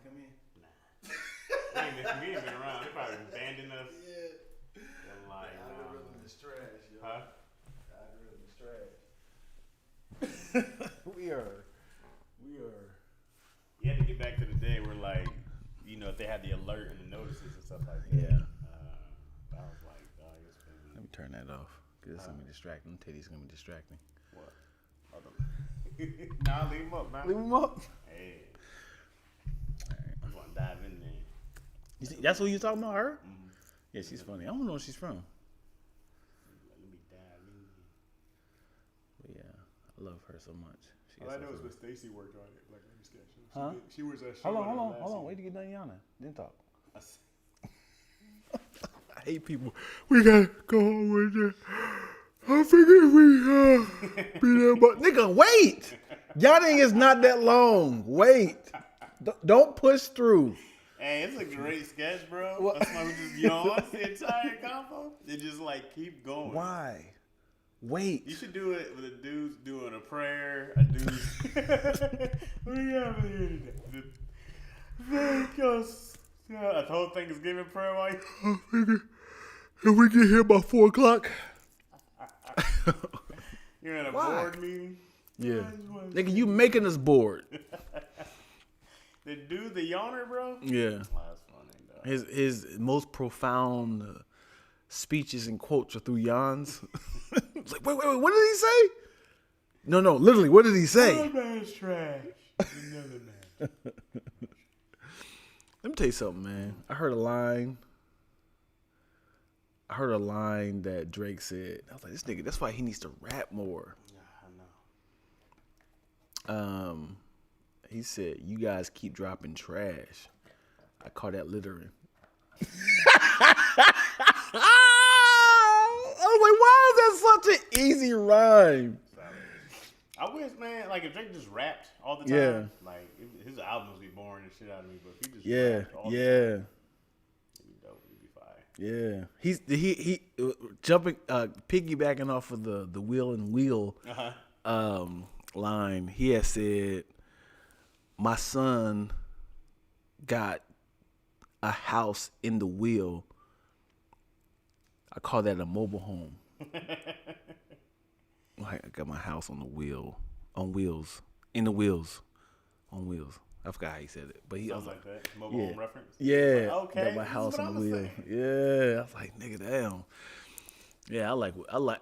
come in? We ain't been around. They probably abandoned us. Yeah. And like, Algorithm is trash, yo. huh? Algorithm is trash. We are. You had to get back to the day where, like, you know, if they had the alert and the notices and stuff like that. Yeah. I was like, dog, it's Let me turn that off. Because it's going to be distracting. Teddy's going to be distracting. what? Nah, leave him up, man. Leave him up. Hey. I'm going to dive in there. You see, that's what you talking about, her? Mm-hmm. Yeah, she's funny. I don't know where she's from. Let me dive in there. But yeah, I love her so much. She All gets I know so is good. when Stacy worked on it, like let me sketch. Huh? She was a Hold on. Wait to get done yawning. Then talk. I hate people. We gotta go home with it. I figured we be there, but nigga, wait. Yawning is not that long. Wait. Don't push through. Hey, it's a great sketch, bro. What? That's why we just yawn the entire combo. It just like keep going. Why? Wait. You should do it with a dude doing a prayer. A dude. What do you have in here today? Thank us. Yeah, the whole thing is giving prayer while you. If we get here by 4 o'clock. You're in a Why? board meeting. Yeah. Nigga, you making us bored. The dude, the yawner, bro. Yeah. Oh, that's funny, dog. His most profound speeches and quotes are through yawns. It's like, wait, what did he say? No, literally, what did he say? Another man's trash. Another man. Let me tell you something, man. I heard a line that Drake said. I was like, this nigga, that's why he needs to rap more. Yeah, I know. He said, you guys keep dropping trash. I call that littering. I was like, why is that such an easy rhyme? I wish, man, like if Drake just rapped all the time, Yeah. like his albums would be boring and shit out of me. But if he just Yeah, rapped all the yeah. time, it'd be dope. It'd be fire. Yeah, he jumping, piggybacking off of the wheel and wheel line. He had said, "My son got a house in the wheel. I call that a mobile home. Like I got my house on the wheel, on wheels, in the wheels, on wheels. I forgot how he said it, but he Sounds was like that mobile home reference. yeah, Like, okay, got my this is house what on I'm the wheel. saying. Yeah, I was like, nigga, damn. Yeah, I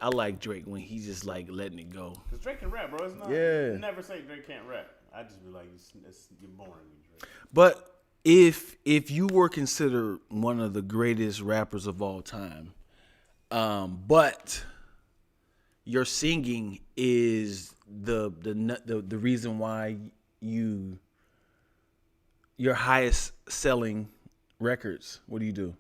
like Drake when he's just like letting it go. Cause Drake can rap, bro. It's not. Yeah. You never say Drake can't rap. I just be like, you're boring me, Drake. But if you were considered one of the greatest rappers of all time, but your singing is the reason why your highest selling records, what do you do?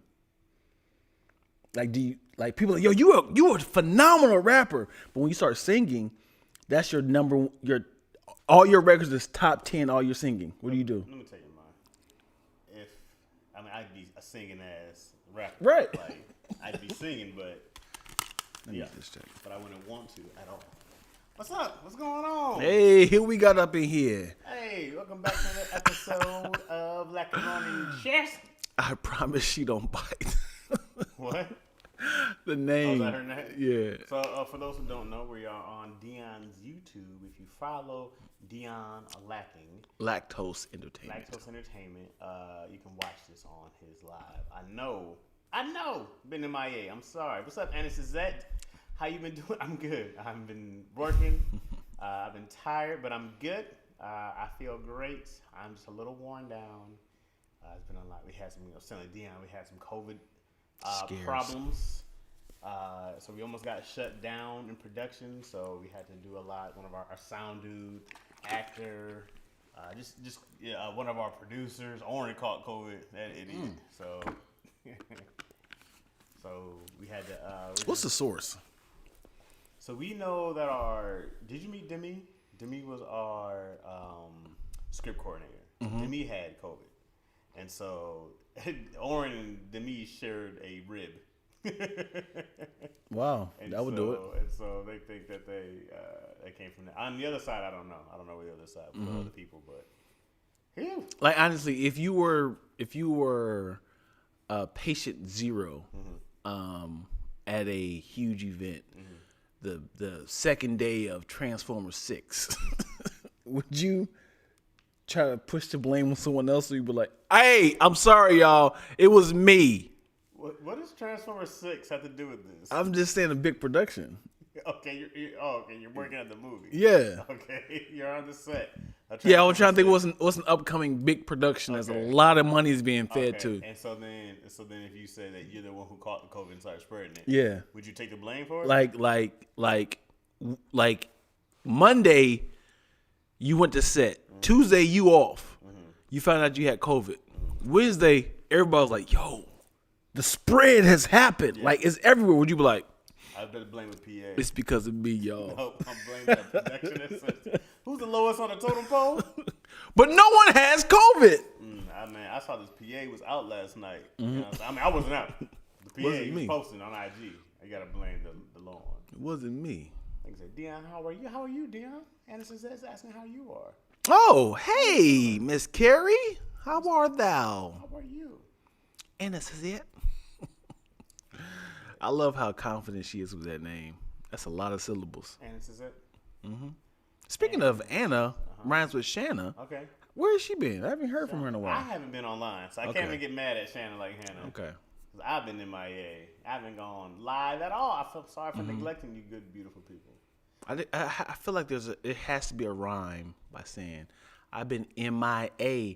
Like, do you like people? Yo, you a phenomenal rapper, but when you start singing, that's your all your records is top 10. All your singing. What do you do? Let me tell you mine. I'd be a singing ass rapper. Right. Like I'd be singing, but Let me yeah, just check. but I wouldn't want to at all. What's up? What's going on? Hey, here we got up in here. Hey, welcome back to the episode of Macaroni Chest. I promise she don't bite. What? The Oh, name. is that her name? Yeah. So, for those who don't know, we are on Dion's YouTube. If you follow Dion Lacking, Lactose Entertainment. Lactose Entertainment, you can watch this on his live. I know. Been MIA. I'm sorry. What's up, Anna Suzette? How you been doing? I'm good. I've been working. I've been tired, but I'm good. I feel great. I'm just a little worn down. It's been a lot. We had some, selling Dion. We had some COVID Scares. problems. So we almost got shut down in production. So we had to do a lot. One of our sound dude, actor, one of our producers, Oren caught COVID. That idiot. So, so we had to. What's the source? So we know that did you meet Demi? Demi was our script coordinator. Demi had COVID. And so Oren and Demi shared a rib. Wow, that would do it. And so they think that they came from that. On the other side, I don't know. I don't know where the other side for other people, but yeah, you. Like honestly, if you were patient 0 at a huge event, the second day of Transformers 6, would you try to push the blame on someone else, or you be like, "Hey, I'm sorry, y'all. It was me." What does Transformers 6 have to do with this? I'm just saying a big production. Okay, you're working at the movie. Yeah. Okay, you're on the set. Yeah, I was trying to think what's an upcoming big production. There's a lot of money is being fed to. And so then if you say that you're the one who caught the COVID and started spreading it, Yeah. would you take the blame for it? Like Monday, you went to set. Tuesday, you off. You found out you had COVID. Wednesday, everybody was like, "Yo, the spread has happened. Like it's everywhere." Would you be like, I better blame the PA. "It's because of me, y'all"? No, I'm blaming the production assistant. Who's the lowest on the totem pole? But no one has COVID. I saw this PA was out last night. You know what I'm saying? I mean, I wasn't out. The PA Wasn't was me. posting on IG. I gotta blame the low one. It wasn't me. Like I said, Dion, how are you? How are you, Dion? Anderson says asking how you are. Oh, hey, Miss Carrie, how art thou? How are you? And this is it. I love how confident she is with that name. That's a lot of syllables. Anderson said. Speaking of Anna, rhymes with Shanna. Okay. Where has she been? I haven't heard from her in a I while. haven't been online, so I Okay. can't even get mad at Shannon like Hannah. Okay. 'Cause I've been MIA. I haven't gone live at all. I feel sorry for neglecting you, good, beautiful people. I feel like it has to be a rhyme by saying, I've been MIA,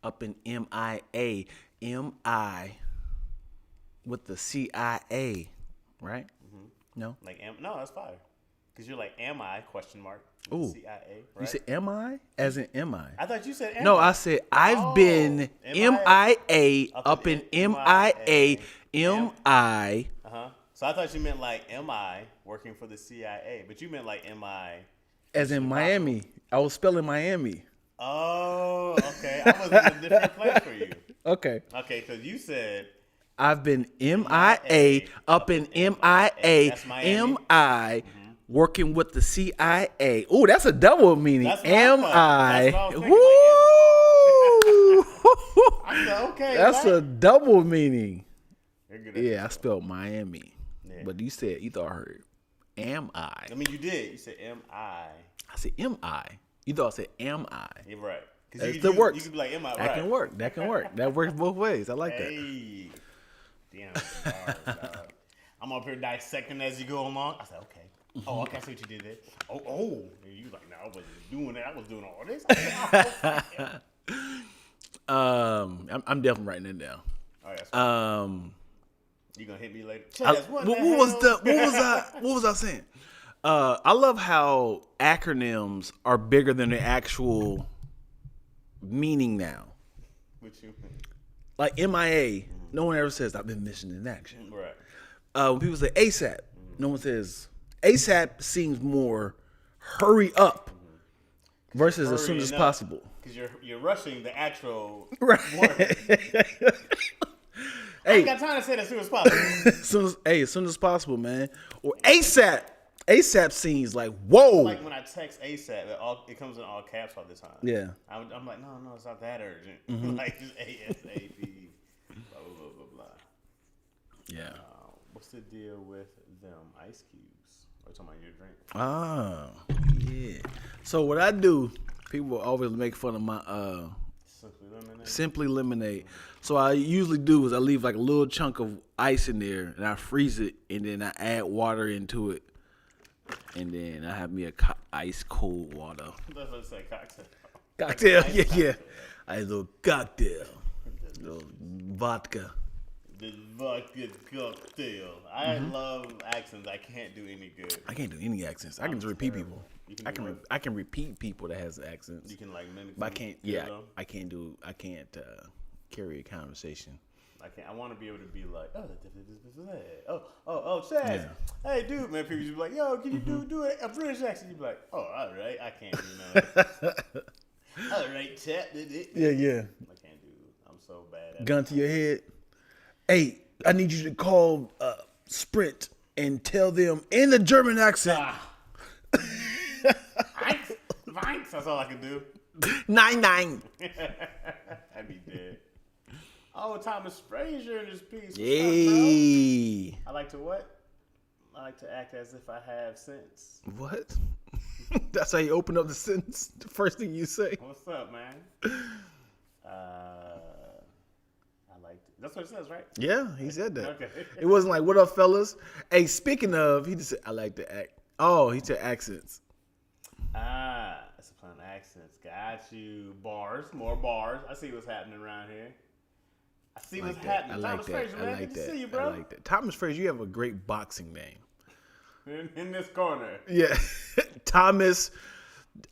up in MIA, MI with the CIA, right? No? Like, no, that's fire. Because you're like, am I? Question mark. Ooh. CIA, right? You said MI? As in MI? I thought you said am No, I. I said I've Oh, been MIA, MIA, up in MIA, MI. Uh-huh. So I thought you meant like, am I working for the CIA? But you meant like, am I? As in Miami. I was spelling Miami. Oh, okay. I was in a different place for you. Okay. Okay, because you said, I've been MIA, up in MIA, That's Miami. MI, working with the CIA. Ooh, that's a double meaning. That's what I MI. thought. That's what I was thinking, Woo! I said, okay. That's right? a double meaning. You're good at Yeah, I this. spelled Miami. Yeah. But you thought I heard am I. I mean, you did. You said, am I? I said MI. You thought I said am I. You're right. 'Cause you That could works. You could be like, am I? That Right. can work. That can work. That works both ways. I like that. Hey. Damn. Bars, dog. I'm up here dissecting as you go along. I said, okay. Oh, okay. I see what you did there. Oh. And you like, no, I wasn't doing that. I was doing all this. I said, oh, okay. I'm definitely writing it down. All right, that's fine. You gonna hit me later? I- Chaz, what what was I saying? I love how acronyms are bigger than the actual meaning now. What you mean? Like MIA, no one ever says I've been missing in action. Right. When people say ASAP, no one says ASAP seems more hurry up versus as soon as possible. Because you're rushing the actual Right. word. I Hey, ain't got time to say that as soon as possible. as soon as possible, man. Or ASAP. ASAP seems like whoa. Like when I text ASAP, it comes in all caps all the time. Yeah. I'm like, no, it's not that urgent. Like just ASAP. Blah blah blah blah blah. Yeah. What's the deal with them ice cubes? We're talking about your drink. Ah, yeah. So what I do, people always make fun of my Simply lemonade. Simply Lemonade. So I usually do is I leave like a little chunk of ice in there and I freeze it and then I add water into it. And then I have me a ice cold water. That's what I say, cocktail. Cocktail, Ice yeah. cocktail. A little cocktail. Little vodka. The vodka cocktail. I love accents. I can't do any good. I can't do any accents. I can just repeat people. You can I do can what? I can repeat people that has accents. You can like mimic. But I them, can't. you Yeah, know? I can't carry a conversation. I want to be able to be like, oh, Chaz. Hey, dude, man. People just be like, yo, can you do a British accent? You be like, oh, all right, I can't do that. All right, chap. Yeah. I can't do. I'm so bad at Gun to your head. Hey, I need you to call Sprint and tell them in the German accent. Thanks. That's all I can do. 9-9. I'd be dead. Oh, Thomas Frazier in his piece. What's up, bro? Yay. I like to what? I like to act as if I have sense. What? That's how you open up the sentence. The first thing you say. What's up, man? I like to, that's what it says, right? Yeah, he said that. Okay. It wasn't like, what up, fellas? Hey, speaking of, he just said, I like to act. Oh, he said accents. That's a fun accents. Got you. Bars, more bars. I see what's happening around here. I see what's happening. I like Thomas that. Frazier, man. I like Good to that. see you, I bro. like that. Thomas Frazier, you have a great boxing name. In this corner. Yeah. Thomas.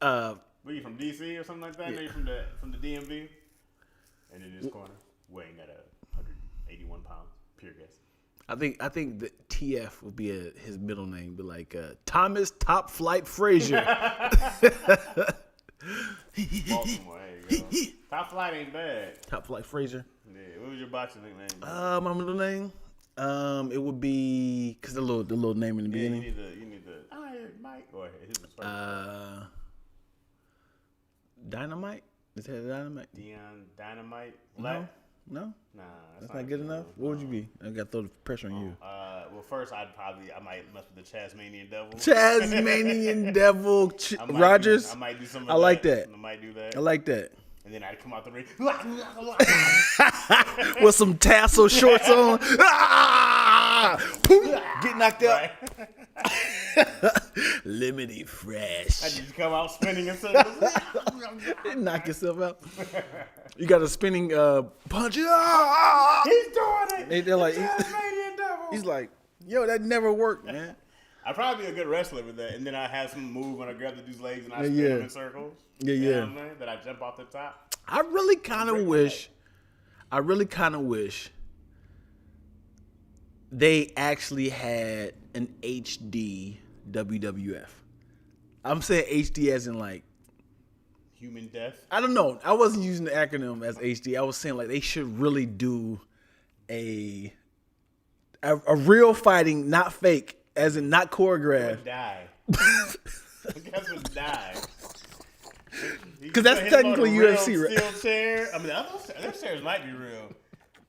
Were you from DC or something like that? No, you from the DMV? And in this corner, weighing at 181 pounds. Pure guess. I think the TF will be his middle name, but like Thomas Top Flight Frazier. Baltimore, there you go. Top Flight ain't bad. Top Flight Frazier. Yeah, what was your boxing nickname? My middle name. It would be because the little name in the Yeah, you beginning. need the Iron Mike. Or his was first. Dynamite. Is that Dynamite? Dion Dynamite. No, Black? no, Nah, that's not good enough. What would you be? I got to throw the pressure on you. Well, first I might mess with the Chasmanian Devil. Tasmanian Devil I might Rogers. I might do something. I like that. I might do that. I like that. And then I'd come out the ring. With some tassel shorts on. Ah! Boom! Get knocked out. Right. Limited I fresh. just come out spinning in circles. Knock yourself out. You got a spinning punch. Ah! He's doing it. They're like, Tasmanian Devil. he's like, yo, that never worked, man. I'd probably be a good wrestler with that, and then I have some move when I grab the dude's legs and I Yeah, spin yeah. him in circles. Yeah, You know yeah. what I'm saying? That I jump off the top. I really kind of wish they actually had an HD WWF. I'm saying HD as in like, Human death. I don't know. I wasn't using the acronym as HD. I was saying like they should really do a real fighting, not fake, as in not choreographed. Would die. Guess would die. 'Cause that's Hit him on a technically real UFC, right? Steel chair. I mean, those chairs might be real,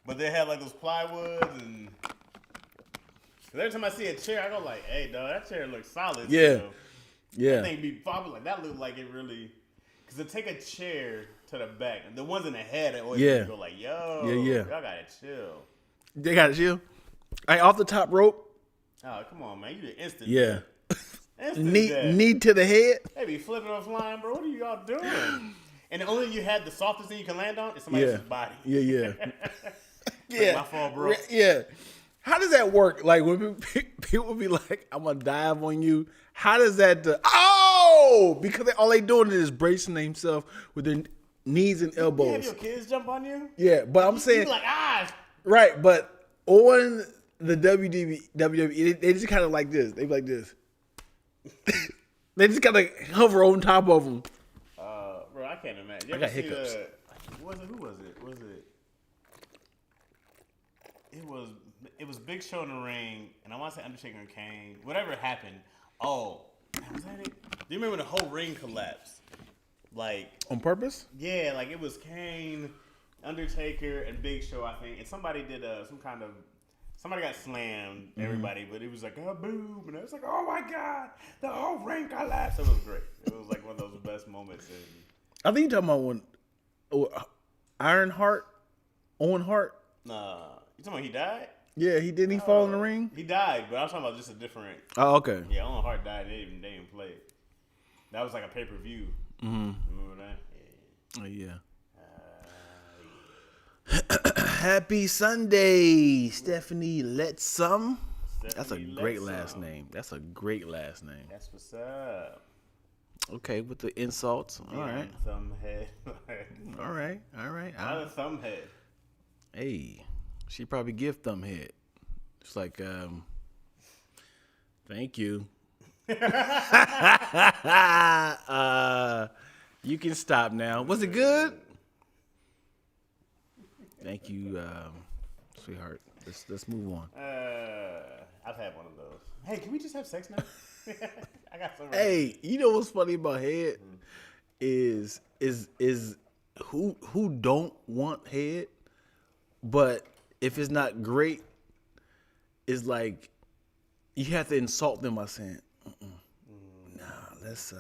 but they have like those plywoods and. 'Cause every time I see a chair, I go like, "Hey, dog, that chair looks solid." Yeah. Still. Yeah. I think be probably like that looked like it really. Because to take a chair to the back, the ones in the head, I always Yeah. go like, "Yo, Yeah. y'all gotta chill." They got it, you. Hey, off the top rope. Oh, come on, man, you the instant. Yeah. Instant Knee to the head. They be flipping or flying, bro. What are y'all doing? And the only thing you had the softest thing you can land on is somebody Yeah. else's body. Yeah. Yeah. My fault, bro. Yeah. How does that work? Like when people be like, "I'm gonna dive on you." How does that? Because all they doing is bracing themselves with their knees and You have elbows. your kids jump on you? Yeah, but I'm You saying be like, right. But on the WWE, they just kind of like this. They be like this. They just kind of hover on top of them. bro, I can't imagine. You I ever got see hiccups. Who was it? It was Big Show in the ring, and I want to say Undertaker and Kane. Whatever happened. Oh, was that it? Do you remember when the whole ring collapsed? Like, On purpose? yeah, like it was Kane, Undertaker, and Big Show, I think. And somebody did somebody got slammed, everybody, but it was like, oh, boom. And it was like, oh my God, the whole ring collapsed. It was great. It was like one of those best moments. I think you're talking about when Owen Hart. You talking about he died? Yeah, he didn't. He fall in the ring. He died, but I was talking about just a different. Oh, okay. Yeah, Owen Hart died. They didn't play it. That was like a pay per view. Mm-hmm. Remember that? Yeah. Oh, yeah. Happy Sunday, Stephanie Letsum. That's a Stephanie great Letsum. last name. That's a great last name. That's what's up. Okay, with the insults. All right. Thumbhead. All right. All right. Not a thumbhead. Hey, she probably give thumbhead. It's like, thank you. You can stop now. Was it good? Thank you, sweetheart. Let's move on. I've had one of those. Hey, can we just have sex now? I got some. Hey, you know what's funny about head? is who don't want head, but if it's not great, it's like you have to insult them by saying, "Nah, let's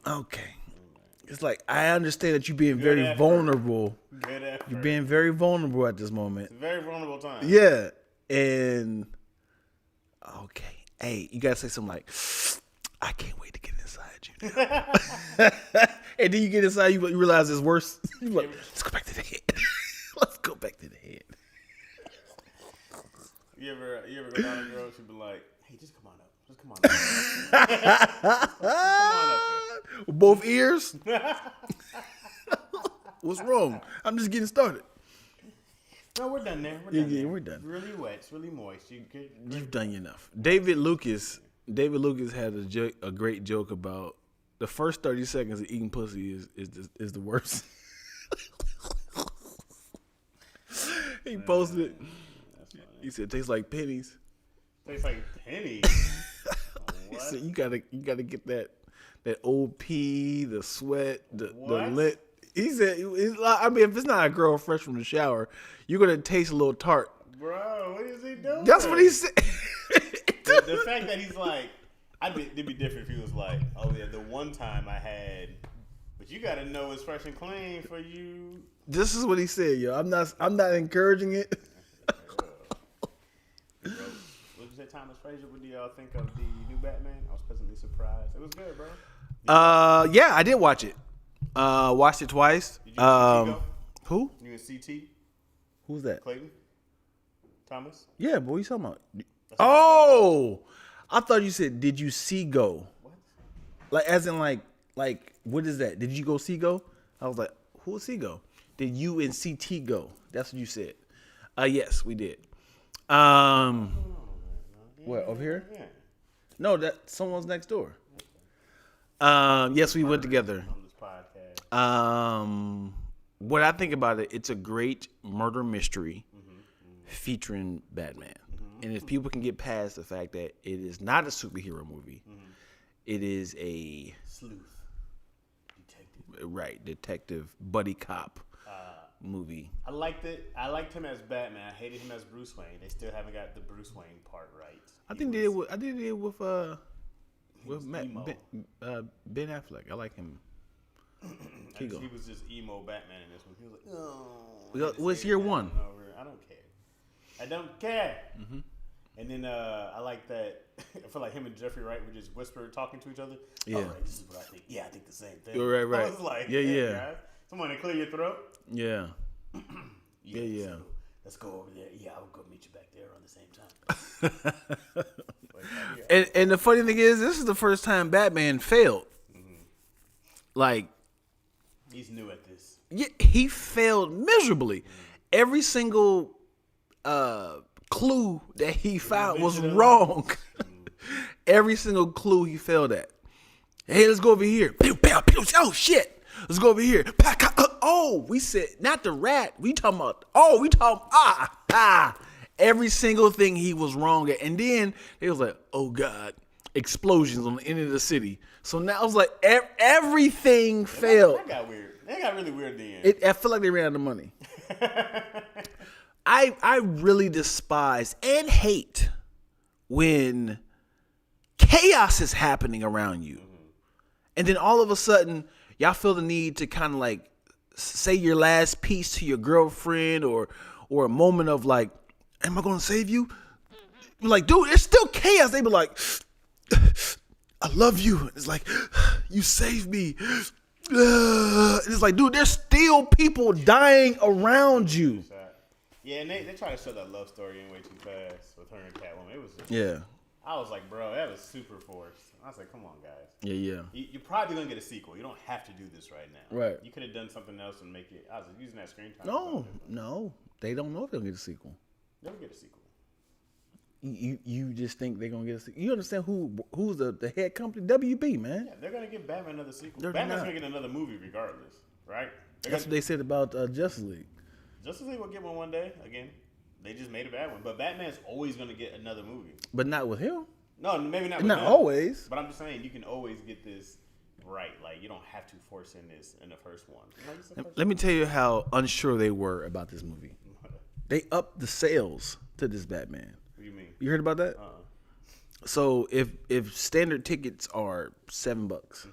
okay." It's like I understand that you're being very effort. vulnerable. Good effort. You're being very vulnerable at this moment. It's a very vulnerable time. Yeah, and okay, hey, you gotta say something like, "I can't wait to get inside you." Now. And then you get inside, you realize it's worse. You're like, let's go back to the head. Let's go back to the head. You ever go down a girl? She'd be like, "Hey, just come on up. Just come on up. Come on up here." Both ears. What's wrong? I'm just getting started. No, we're done there. We're done. It's really wet. It's really moist. You've done enough. David Lucas had a great joke about the first 30 seconds of eating pussy is the worst. He posted it. He said it tastes like pennies. Tastes like pennies. He What? said you gotta get that old pee, the sweat, the What? lit. He said, I mean, if it's not a girl fresh from the shower, you're gonna taste a little tart. Bro, what is he doing? That's what he said. The fact that he's like, it'd be different if he was like, "Oh yeah, the one time I had," but you gotta know it's fresh and clean for you. This is what he said, yo. I'm not encouraging it. Bro, what you say, Thomas Frazier? What do y'all think of the new Batman? I was pleasantly surprised. It was good, bro. Yeah, I did watch it. Watched it twice. Did you go? Who? You and CT Who's that? Clayton Thomas? Yeah, but what are you talking about? Oh, I thought you said, did you see Go? What? Like, as in, like, what is that? Did you go see Go? I was like, who is Go? Did you and CT go? That's what you said. Yes, we did. What, over here? Yeah. No, that someone's next door. Yes, we went together. On this podcast. What I think about it, it's a great murder mystery featuring Batman. And if people can get past the fact that it is not a superhero movie, it is a Sleuth. Detective. detective buddy cop movie. I liked it. I liked him as Batman. I hated him as Bruce Wayne. They still haven't got the Bruce Wayne part right. I did it with was emo. Ben Affleck. I like him. He was just emo Batman in this one. He was like, Well, what's year one? I don't care. I don't care. And then I like that. I feel like him and Jeffrey Wright were just whisper talking to each other. Yeah. All right, this is what I think. Yeah, I think the same thing. Right. I was like, Yeah, hey, yeah. Guys, someone to clear your throat. Yeah. Yeah. So let's go over there. Yeah, I'll go meet you back there around the same time. And the funny thing is, this is the first time Batman failed. Like, He's new at this. yeah, he failed miserably. Every single clue that he found was wrong. Every single clue he failed at. Hey, let's go over here. Pew, pew, pew. Oh shit. Let's go over here. Oh, we said not the rat. We talking about. Every single thing he was wrong at, and then it was like, oh god, explosions on the end of the city. So now it was like everything failed. That got weird. That got really weird at the end. I feel like they ran out of money. I really despise and hate when chaos is happening around you. And then all of a sudden, y'all feel the need to kind of like say your last piece to your girlfriend or a moment of like, am I going to save you? You're like, dude, it's still chaos. They be like, I love you. It's like, you saved me. It's like, dude, there's still people dying around you. Yeah, and they try to show that love story in way too fast with her and Catwoman. It was just, Yeah. I was like, bro, that was super forced. I was like, come on, guys. Yeah. You're probably going to get a sequel. You don't have to do this right now. Right. You could have done something else and make it. I was using that screen time. No. They don't know if they'll get a sequel. They'll get a sequel. You just think they're gonna get a sequel. You understand who's the head company? WB, man. Yeah, they're going to give Batman another sequel. They're Batman's not. going to get another movie regardless, right? That's what they said about Justice League. Justice League will get one day. Again, they just made a bad one. But Batman's always going to get another movie. But not with him. No, maybe not with Not him. always. But I'm just saying, you can always get this bright. Like you don't have to force in this in the first one. Like, it's the first Let me tell you how unsure they were about this movie. one. They upped the sales to this Batman. What do you mean? You heard about that? So if standard tickets are $7,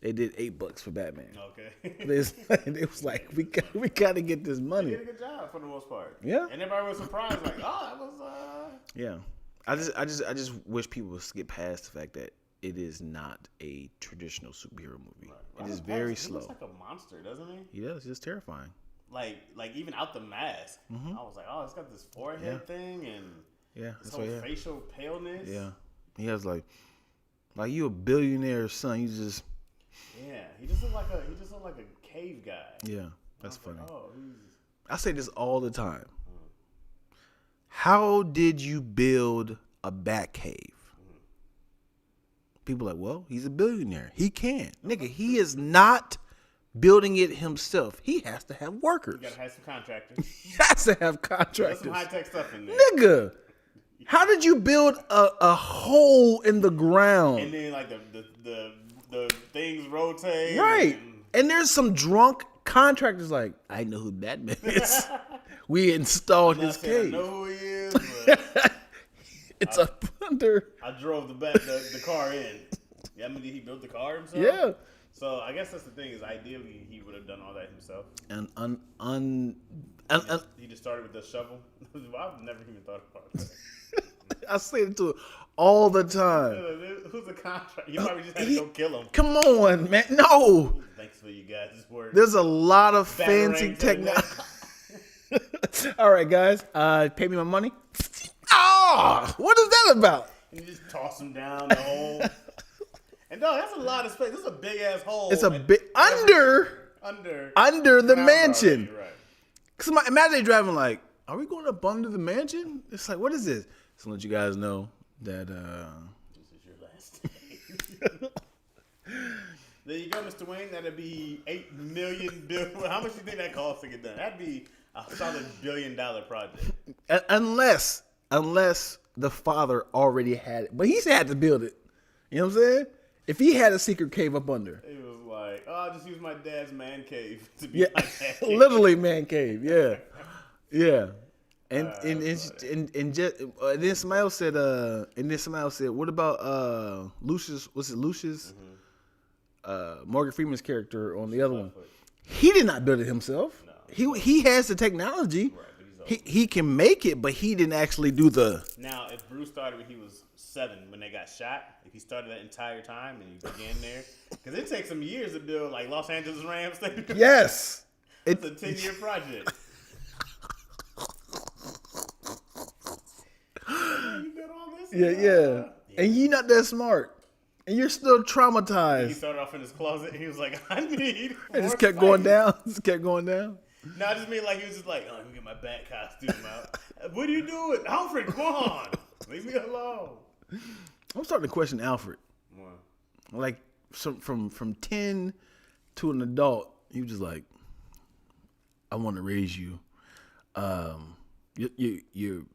they did $8 for Batman. Okay. It was like we got to get this They money. did a good job for the most part. Yeah. And everybody was surprised, like, oh, that was Yeah, I just wish people would skip past the fact that it is not a traditional superhero movie. It is very He slow. looks like a monster, doesn't he? He does. It's terrifying. Like even out the mask, I was like, oh, it's got this forehead thing and Yeah, this that's whole what. Yeah, facial paleness. yeah. He has like you a billionaire son. You just Yeah, he just looked like a cave guy. yeah. That's I was funny. like, oh, I say this all the time. How did you build a bat cave? People are like, well, he's a billionaire. He can. Nigga, he is not building it himself. He has to have workers. you gotta have some contractors. He has to have There's contractors. some high tech stuff in there. Nigga, how did you build a hole in the ground? And then like the things rotate. Right. and- And there's some drunk contractors like, I know who Batman is. We installed I'm not his saying I cave. know who he is, but It's a thunder. I drove the car in. Yeah, I mean, did he build the car himself? Yeah. So I guess that's the thing is ideally he would have done all that himself. And He just started with the shovel. I've never even thought about that. I say it to it all the time. Who's the contract? You probably just had to go kill him. Come on, man. No. Thanks for you guys' work. There's a lot of fancy Batarang to the technology. neck. All right, guys. Pay me my money. Oh, what is that about? And you just toss him down the hole. And no, that's a lot of space. This is a big ass hole. It's a And bit under the Ground mansion. already, right. Cause imagine they driving like, are we going up under the mansion? It's like, what is this? Just to let you guys know that This is your last day. There you go, Mr. Wayne. That'd be $8 million. How much do you think that costs to get done? That'd be a solid $1 billion project. unless the father already had it, but he's had to build it. You know what I'm saying? If he had a secret cave up under, It was like, oh, I'll just use my dad's man cave to be yeah, my dad cave. literally man cave, yeah, yeah. And that's then somebody else said, what about Lucius? Was it Lucius? Morgan Freeman's character on the other one. He did not build it himself. No. He has the technology. Right, but he's He can make it, but he didn't actually do the. Now, if Bruce started when he was 7, when they got shot, if he started that entire time and he began there, because it takes some years to build like Los Angeles Rams Stadium. Yes, It's a 10-year project. You built all this? Yeah. And you not that smart. And you're still He traumatized. started off in his closet. He was like, I need. It just more kept going space. down. Just kept going down. No, I just mean like he was just like, oh, let me get my bat costume out. What are you doing? Alfred, come on. Leave me alone. I'm starting to question Alfred. Well, Like from 10 to an adult, he was just like, I want to raise you. You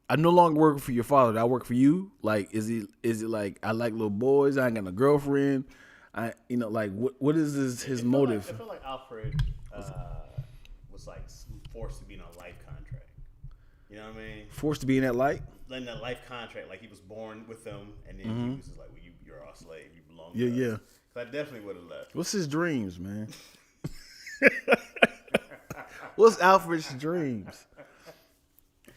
I no longer work for your father. I work for you. Like, is it like I like little boys? I ain't got no girlfriend. Like what is his motive? I feel like Alfred was like forced to be in a life contract. You know what I mean? Forced to be in that light? In that life contract, like he was born with them, and then he was just like, well, you're our slave. You belong to Yeah, us. yeah. So I definitely would have left. What's his dreams, man? What's Alfred's dreams?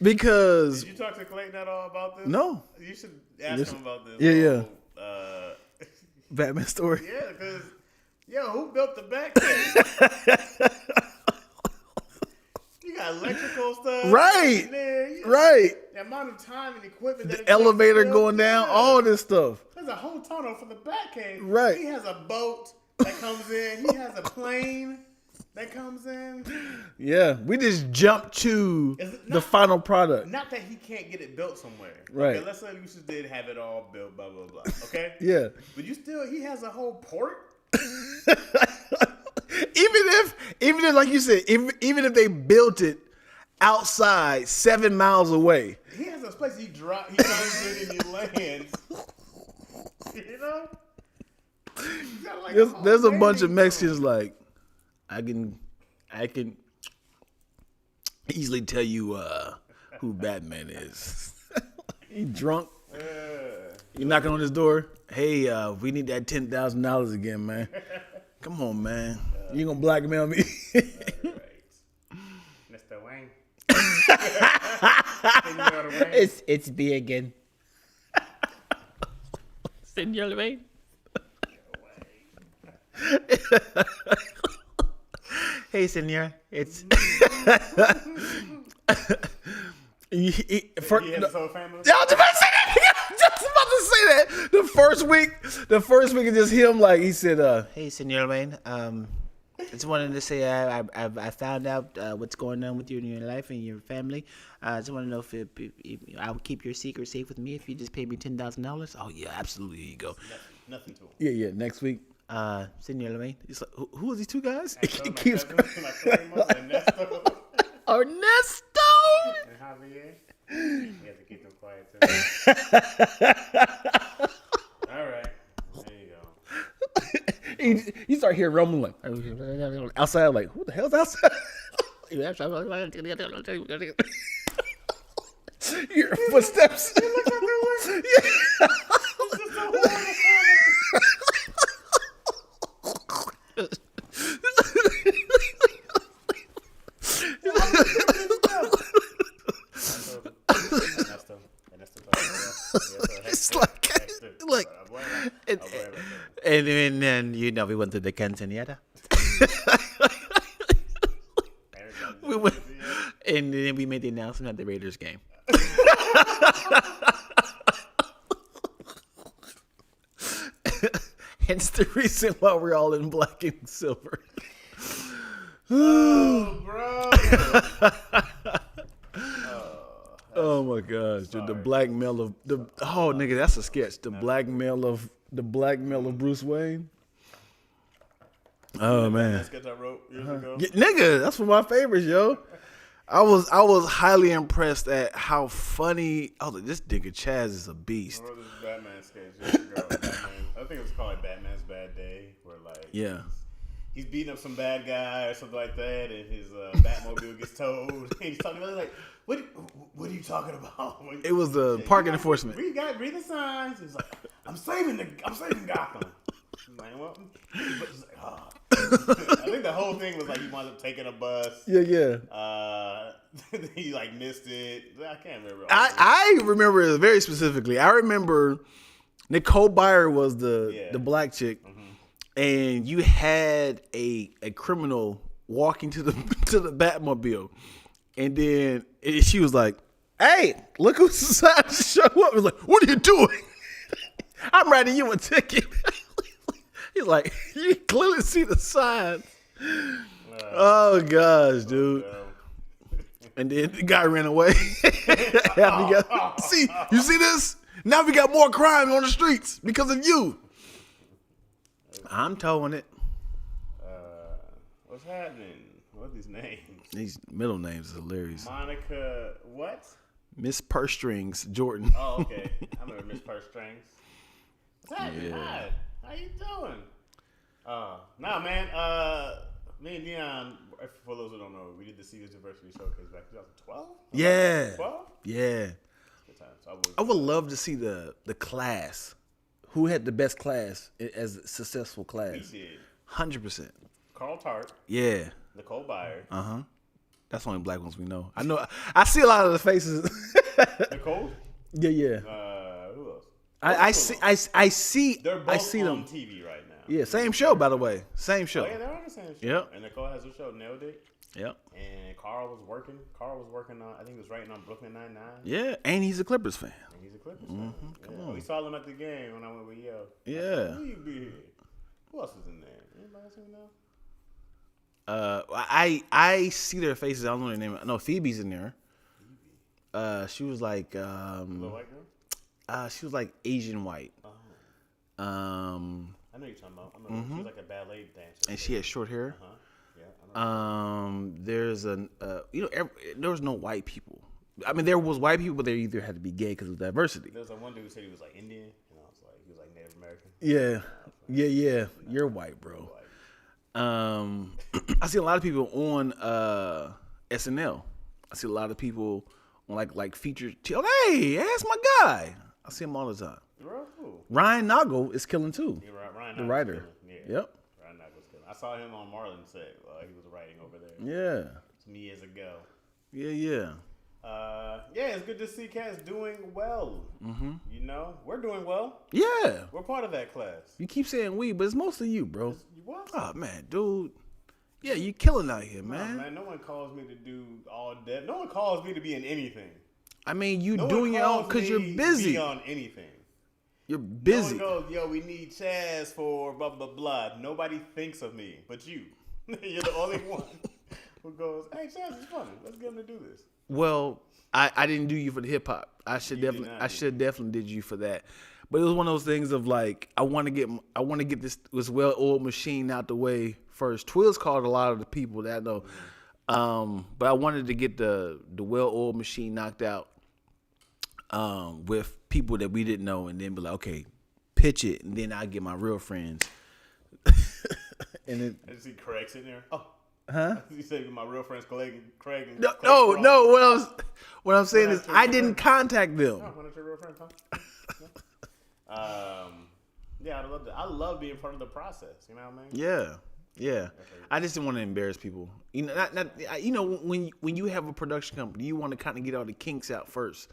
Because Did you talk to Clayton at all about this? no, You should ask Listen. him about this. Yeah. yeah. Batman story. Yeah, because, who built the back cave? You got electrical stuff. Right. in there. You- Right. The amount of time and equipment that The it takes to elevator build- going down, yeah. all this stuff. There's a whole tunnel for the back cave. Right. He has a boat that comes in. He has a plane that comes in. Yeah, we just jumped to Is it the not- final product. Not that he can't get it built somewhere. Right. Okay, let's say Lucius did have it all built, blah, blah, blah. Okay? Yeah. But he has a whole port. Even if like you said, even if they built it outside 7 miles away. He has a place he comes in and he lands. You know? There's a bunch of Mexicans like I can easily tell you who Batman is. He drunk. You knocking on his door. Hey, we need that $10,000 again, man. Come on, man. You gonna blackmail me? Mr. Wayne. It's me again. Senor Wayne. Hey, senor. It's He had his whole family. I was about to say that. Just about to say that. The first week is just him. Like he said, Hey, Senor Wayne. Just wanted to say I found out what's going on with you in your life and your family. I just want to know if I'll keep your secret safe with me if you just pay me $10,000. Oh yeah, absolutely. Here you go. Nothing to him. yeah. Next week. Senor Wayne. He's like, who are these two guys? So He my keeps cousin, my primo, Ernesto, Ernesto. and Javier. You have to keep them quiet too. All right. There you go. You start hearing rumbling outside. Like who the hell's outside? Your footsteps. It's like And then we went to the quinceañera. We went, and then we made the announcement at the Raiders game. hence the reason why we're all in black and silver. Oh, bro. Oh my gosh, dude, the blackmail of the nigga, that's a sketch. The blackmail of Bruce Wayne. Oh man, That sketch I wrote years ago. Yeah, nigga, that's one of my favorites, yo. I was highly impressed at how funny. Oh, this nigga Chaz is a beast. I wrote this Batman sketch years ago. I think it was called Batman's Bad Day, where like Yeah. he's beating up some bad guy or something like that, and his Batmobile gets towed. And he's talking about like, what are you talking about? It was the parking enforcement. We got read the signs. He's like, I'm saving Gotham. I'm like, well, but he's like, oh. I think the whole thing was like he wound up taking a bus. Yeah. He like missed it. I can't remember. I remember it very specifically. I remember Nicole Byer was the black chick, and you had a criminal walking to the Batmobile, and then she was like, "Hey, look who's decided to show up." I was like, "What are you doing?" I'm writing you a ticket. He's like, "You clearly see the sign." Oh gosh, dude. And then the guy ran away. See, you see this? Now we got more crime on the streets because of you. I'm towing it. What's happening? What are these names? These middle names is hilarious. Monica, what? Miss Purse Strings Jordan. Oh, okay. I remember Miss Purse Strings. What's happening? Yeah. Hi. How you doing? Nah, man. Me and Dion, for those who don't know, we did the Seniors Diversity Showcase back in 2012. Yeah. 12? Yeah. Good times. I would love to see the class. Who had the best class as a successful class? He did. 100%. Carl Tart, Yeah. Nicole Byer, That's the only black ones we know. I know. I see a lot of the faces. Nicole. Yeah. Who else? I see. They're both I see on them. TV right now. Yeah, same show, by the way. Same show. Oh, yeah, they're on the same show. Yep. And Nicole has her show, Nailed It. Yep. And Carl was working on, I think he was writing on Brooklyn Nine-Nine. Yeah, and he's a Clippers fan. And he's a Clippers fan. Come on. We saw him at the game when I went with Yo. Yeah. Who you be here? Who else is in there? Anybody else in there? I see their faces. I don't know their name. No, Phoebe's in there. She was like Little white girl? she was like Asian white. Oh. Um, I know you're talking about. I remember she was like a ballet dancer. and she had short hair. Yeah, I know. There's there was no white people. I mean, there was white people, but they either had to be gay because of diversity. There was one dude who said he was like Indian, and I was like, he was like Native American. Yeah. You're white, bro. I see a lot of people on SNL. I see a lot of people on like featured. Hey, that's my guy. I see him all the time. Bro, cool. Ryan Noggle is killing too. Yeah, Ryan The Knuckles writer. killing. Yeah. Yep. Ryan Knuckles killing. I saw him on Marlon set. He was writing over there. Yeah. Some years ago. Yeah. Yeah, it's good to see cats doing well. Mm-hmm. You know, we're doing well. Yeah. We're part of that class. You keep saying we, but it's mostly you, bro. You what? Oh man, dude. Yeah, you killing out here, man. Man, no one calls me to do all that. No one calls me to be in anything. I mean, you No doing one your own calls because you're me to busy. be on anything. You're busy. No one goes, yo, we need Chaz for blah, blah, blah. Nobody thinks of me but you. You're the only one who goes, hey, Chaz is funny. Let's get him to do this. Well, I didn't do you for the hip hop. I should You did definitely not I do should definitely did you for that. But it was one of those things of like I want to get this well-oiled machine out the way first. Twills called a lot of the people that I know. But I wanted to get the well-oiled machine knocked out with people that we didn't know, and then be like, okay, pitch it, and then I get my real friends. And then I just see Craig sitting there. Oh. Huh? You said my real friends Craig and Craig no. What I'm saying is When I didn't contact them. Oh, one of your real friends, huh? Yeah, I love being part of the process. You know what I mean? Yeah. I just didn't want to embarrass people. You know, when you have a production company, you want to kind of get all the kinks out first.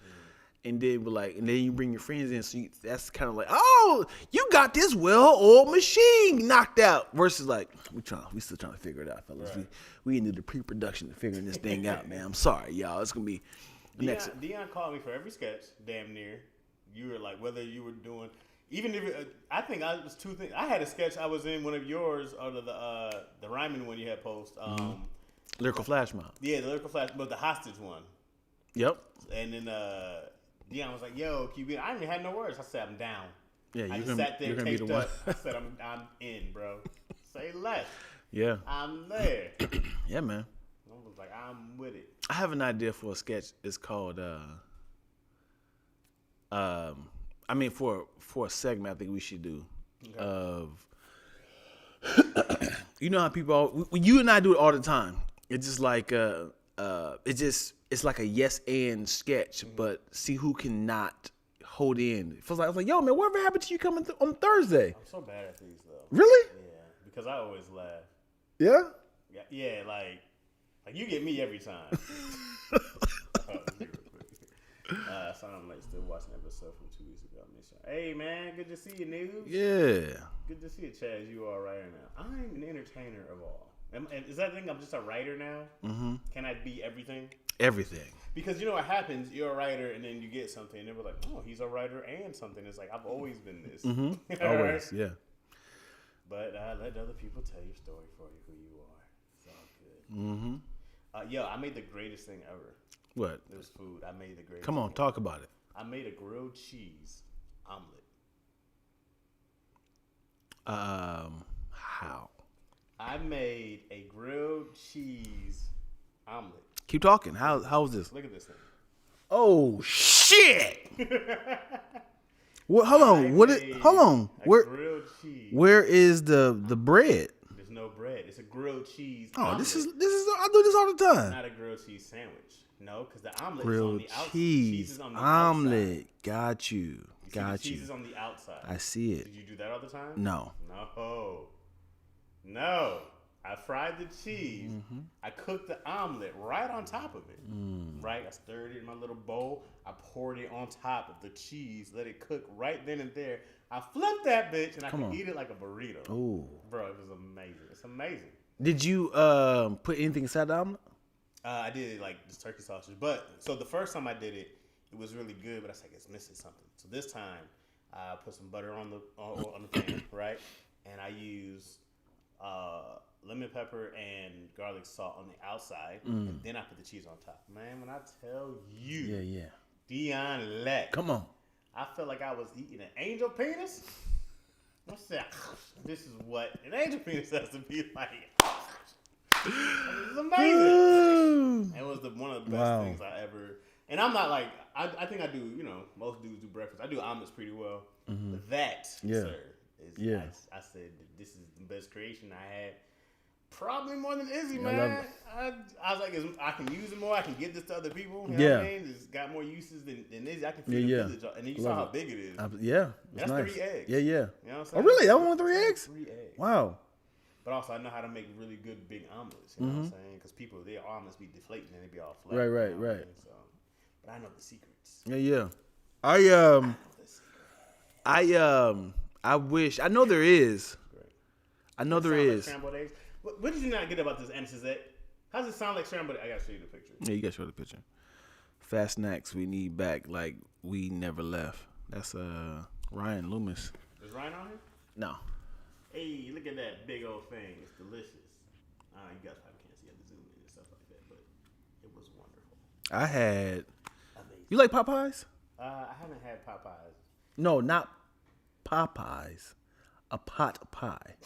And then you bring your friends in, so that's kind of like, oh, you got this well-oiled machine knocked out. Versus like, we still trying to figure it out, fellas. Right. We into the pre-production of figuring this thing out, man. I'm sorry, y'all. It's gonna be next. Dion called me for every sketch, damn near. You were like, whether you were doing, even if I think I was two things. I had a sketch I was in, one of yours, out of the rhyming one you had post. Lyrical Flash Mob. Yeah, the lyrical flash, but the hostage one. Yep. And then Dion was like, "Yo, QB." I didn't have no words. I said, "I'm down." Yeah, I just sat there, taped up. I said, "I'm in, bro. Say less." Yeah. I'm there. Yeah, man. I was like, "I'm with it." I have an idea for a sketch. It's called for a segment I think we should do of you know how people you and I do it all the time. It's just like it's like a yes and sketch, but see who cannot hold in. It feels like I was like, yo man, whatever happened to you coming on Thursday? I'm so bad at these though. Really? Yeah, because I always laugh. Yeah? Yeah, like you get me every time. So I'm like still watching an episode from 2 weeks ago. Hey man, good to see you, niggas. Yeah. Good to see you, Chaz. You are a writer now. I'm an entertainer of all. Is that the thing? I'm just a writer now? Mm-hmm. Can I be everything? Everything. Because you know what happens? You're a writer, and then you get something, and they're like, "Oh, he's a writer and something." It's like I've always been this. Mm-hmm. Always, yeah. But let other people tell your story for you, who you are. It's all good. Mm-hmm. Yo, I made the greatest thing ever. What? It was food. I made the greatest. Come on, talk about it. I made a grilled cheese omelet. How? I made a grilled cheese omelet. Keep talking. How is this? Look at this thing. Oh shit! What? Hold on. Hold on. Grilled cheese. Where is the bread? There's no bread. It's a grilled cheese. Oh, omelet. this is. I do this all the time. Not a grilled cheese sandwich. No, because the omelet Grilled is on the outside. cheese is on the omelet. outside. Got you. Got The you. cheese is on the outside. I see it. Did you do that all the time? No. No. I fried the cheese. Mm-hmm. I cooked the omelet right on top of it. Right? I stirred it in my little bowl. I poured it on top of the cheese. Let it cook right then and there. I flipped that bitch and I could eat it like a burrito. Ooh. Bro, it was amazing. It's amazing. Did you put anything inside the omelet? I did like this turkey sausage. But so the first time I did it, it was really good, but I was like, it's missing something. So this time I put some butter on the pan, right? And I used lemon pepper and garlic salt on the outside, and then I put the cheese on top. Man, when I tell you, Yeah. Dion Leck, Come on. I felt like I was eating an angel penis. I said, this is what an angel penis has to be like. It was amazing. It was one of the best things I ever. And I'm not like I think I do. You know, most dudes do breakfast. I do omelets pretty well. But that, sir, Yeah. I said this is the best creation I had. Probably more than Izzy, I man. love I was like, I can use it more. I can give this to other people. You know Yeah. what I mean? It's got more uses than Izzy. I can feed Yeah, a yeah. village. And then you Love saw how it. big it is. Yeah, it's That's nice. 3 eggs. Yeah, yeah. You know what I'm Oh, saying? really? That one with 3 eggs? 3 eggs. Wow. But also, I know how to make really good big omelets. You know what I'm saying? Because people, their omelets be deflating and they be all flat. Right, you know right, what I right. mean? So, but I know the secrets. Yeah, yeah. I wish. I know there is. Great. I know there Sound like is. scrambled eggs. What did you not get about this anesthesia? How does it sound like scrambled? I gotta show you the picture. Yeah, you gotta show the picture. Fast snacks we need back like we never left. That's Ryan Loomis. Is Ryan on here? No. Hey, look at that big old thing. It's delicious. You guys probably can't see it, the zoom in and stuff like that, but it was wonderful. I had. Amazing. You like Popeyes? I haven't had Popeyes. No, not Popeyes. A pot pie.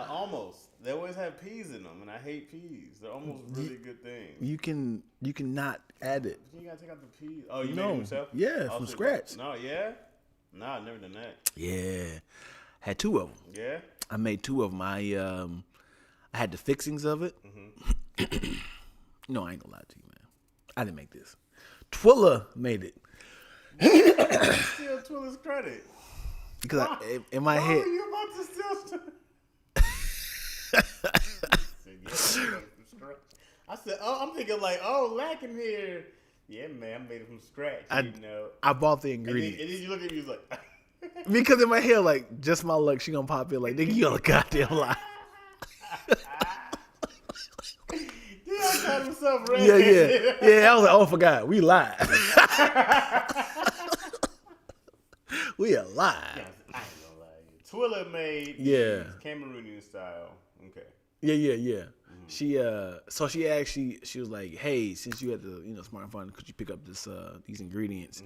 Almost. They always have peas in them, and I hate peas. They're almost really good things. You can not add it. You gotta take out the peas. Oh, you No. made them yourself? Yeah, Oh, from so- scratch. No, yeah? No, I've never done that. Yeah. Had 2 of them. Yeah? I made 2 of them. I had the fixings of it. No, I ain't gonna lie to you, man. I didn't make this. Twilla made it. Steal Twilla's credit. Because in my Why head, were you about to steal I said, I'm thinking like, lack in here. Yeah, man, I made it from scratch. You know. I bought the And ingredients. then you look at me, you was like, Because in my head, like, just my luck, she gonna pop in like, nigga, you on a goddamn lie. yeah, I got himself ready. Yeah. I was like, oh, I forgot. We lied. We are live. I ain't gonna lie. Twilla made Yeah. Cameroonian style. Okay. Yeah. She so she actually she was like, hey, since you had the smartphone, could you pick up these ingredients?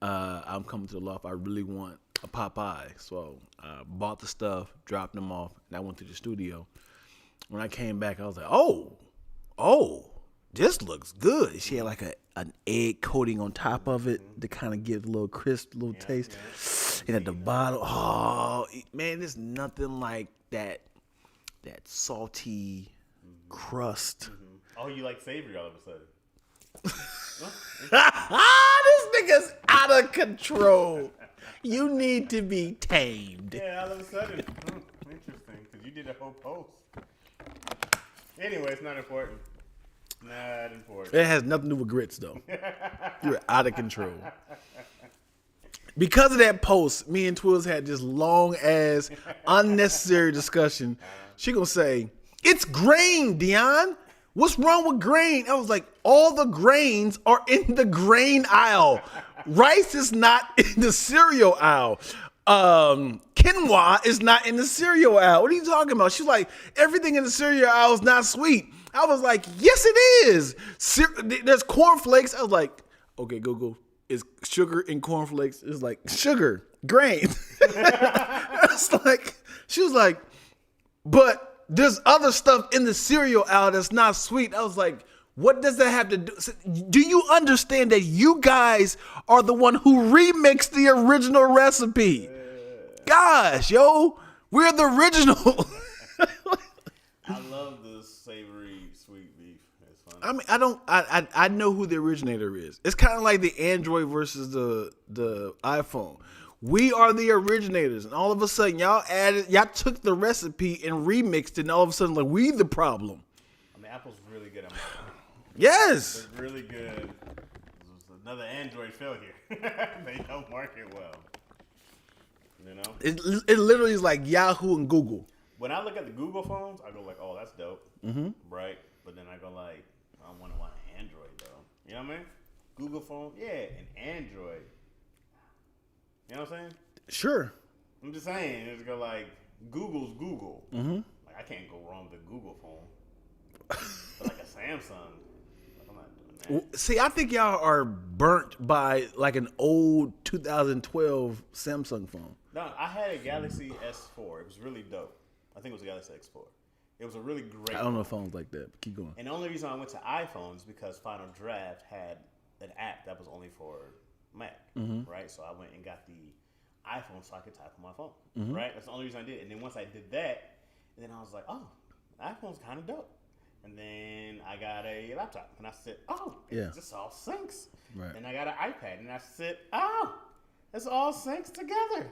I'm coming to the loft. I really want a Popeye. So I bought the stuff, dropped them off, and I went to the studio. When I came back, I was like, oh, this looks good. She had like an egg coating on top of it to kind of give a little crisp, little taste. And at the bottom, oh man, there's nothing like that salty crust. Oh, you like savory all of a sudden. This nigga's out of control. You need to be tamed. Yeah, all of a sudden. Interesting, because you did a whole post. Anyway, it's not important. Not important. It has nothing to do with grits, though. You're out of control. Because of that post, me and Twills had this long ass unnecessary discussion. She gonna say, "It's grain, Dion. What's wrong with grain?" I was like, all the grains are in the grain aisle. Rice is not in the cereal aisle. Quinoa is not in the cereal aisle. What are you talking about? She's like, everything in the cereal aisle is not sweet. I was like, yes, it is. There's cornflakes. I was like, okay, Google, is sugar in cornflakes? It's like sugar, grain. It's like, she was like, but there's other stuff in the cereal aisle that's not sweet. I was like, what does that have to do? Do you understand that you guys are the one who remixed the original recipe? Gosh, yo, we're the original. I love the savory sweet beef. It's funny. I mean, I know who the originator is. It's kind of like the Android versus the iPhone. We are the originators, and all of a sudden, y'all took the recipe and remixed it, and all of a sudden, like, we the problem. I mean, Apple's really good at marketing. Yes. They're really good. There's another Android failure. They don't market well. You know? It literally is like Yahoo and Google. When I look at the Google phones, I go like, oh, that's dope. Right? But then I go like, I want an Android, though. You know what I mean? Google phone, yeah, an Android. You know what I'm saying? Sure. I'm just saying, it's go like, Google's Google. Like, I can't go wrong with a Google phone. But like a Samsung, like, I'm not doing that. See, I think y'all are burnt by like an old 2012 Samsung phone. No, I had a Galaxy S4. It was really dope. I think it was a Galaxy X4. It was a really great I don't know phones like that, but keep going. And the only reason I went to iPhones is because Final Draft had an app that was only for Mac, right? So I went and got the iPhone so I could type on my phone. Right? That's the only reason I did it. And then once I did that, then I was like, oh, the iPhone's kind of dope. And then I got a laptop, and I said, oh, Yeah. it just all syncs. Right. And I got an iPad, and I said, oh, this all syncs together.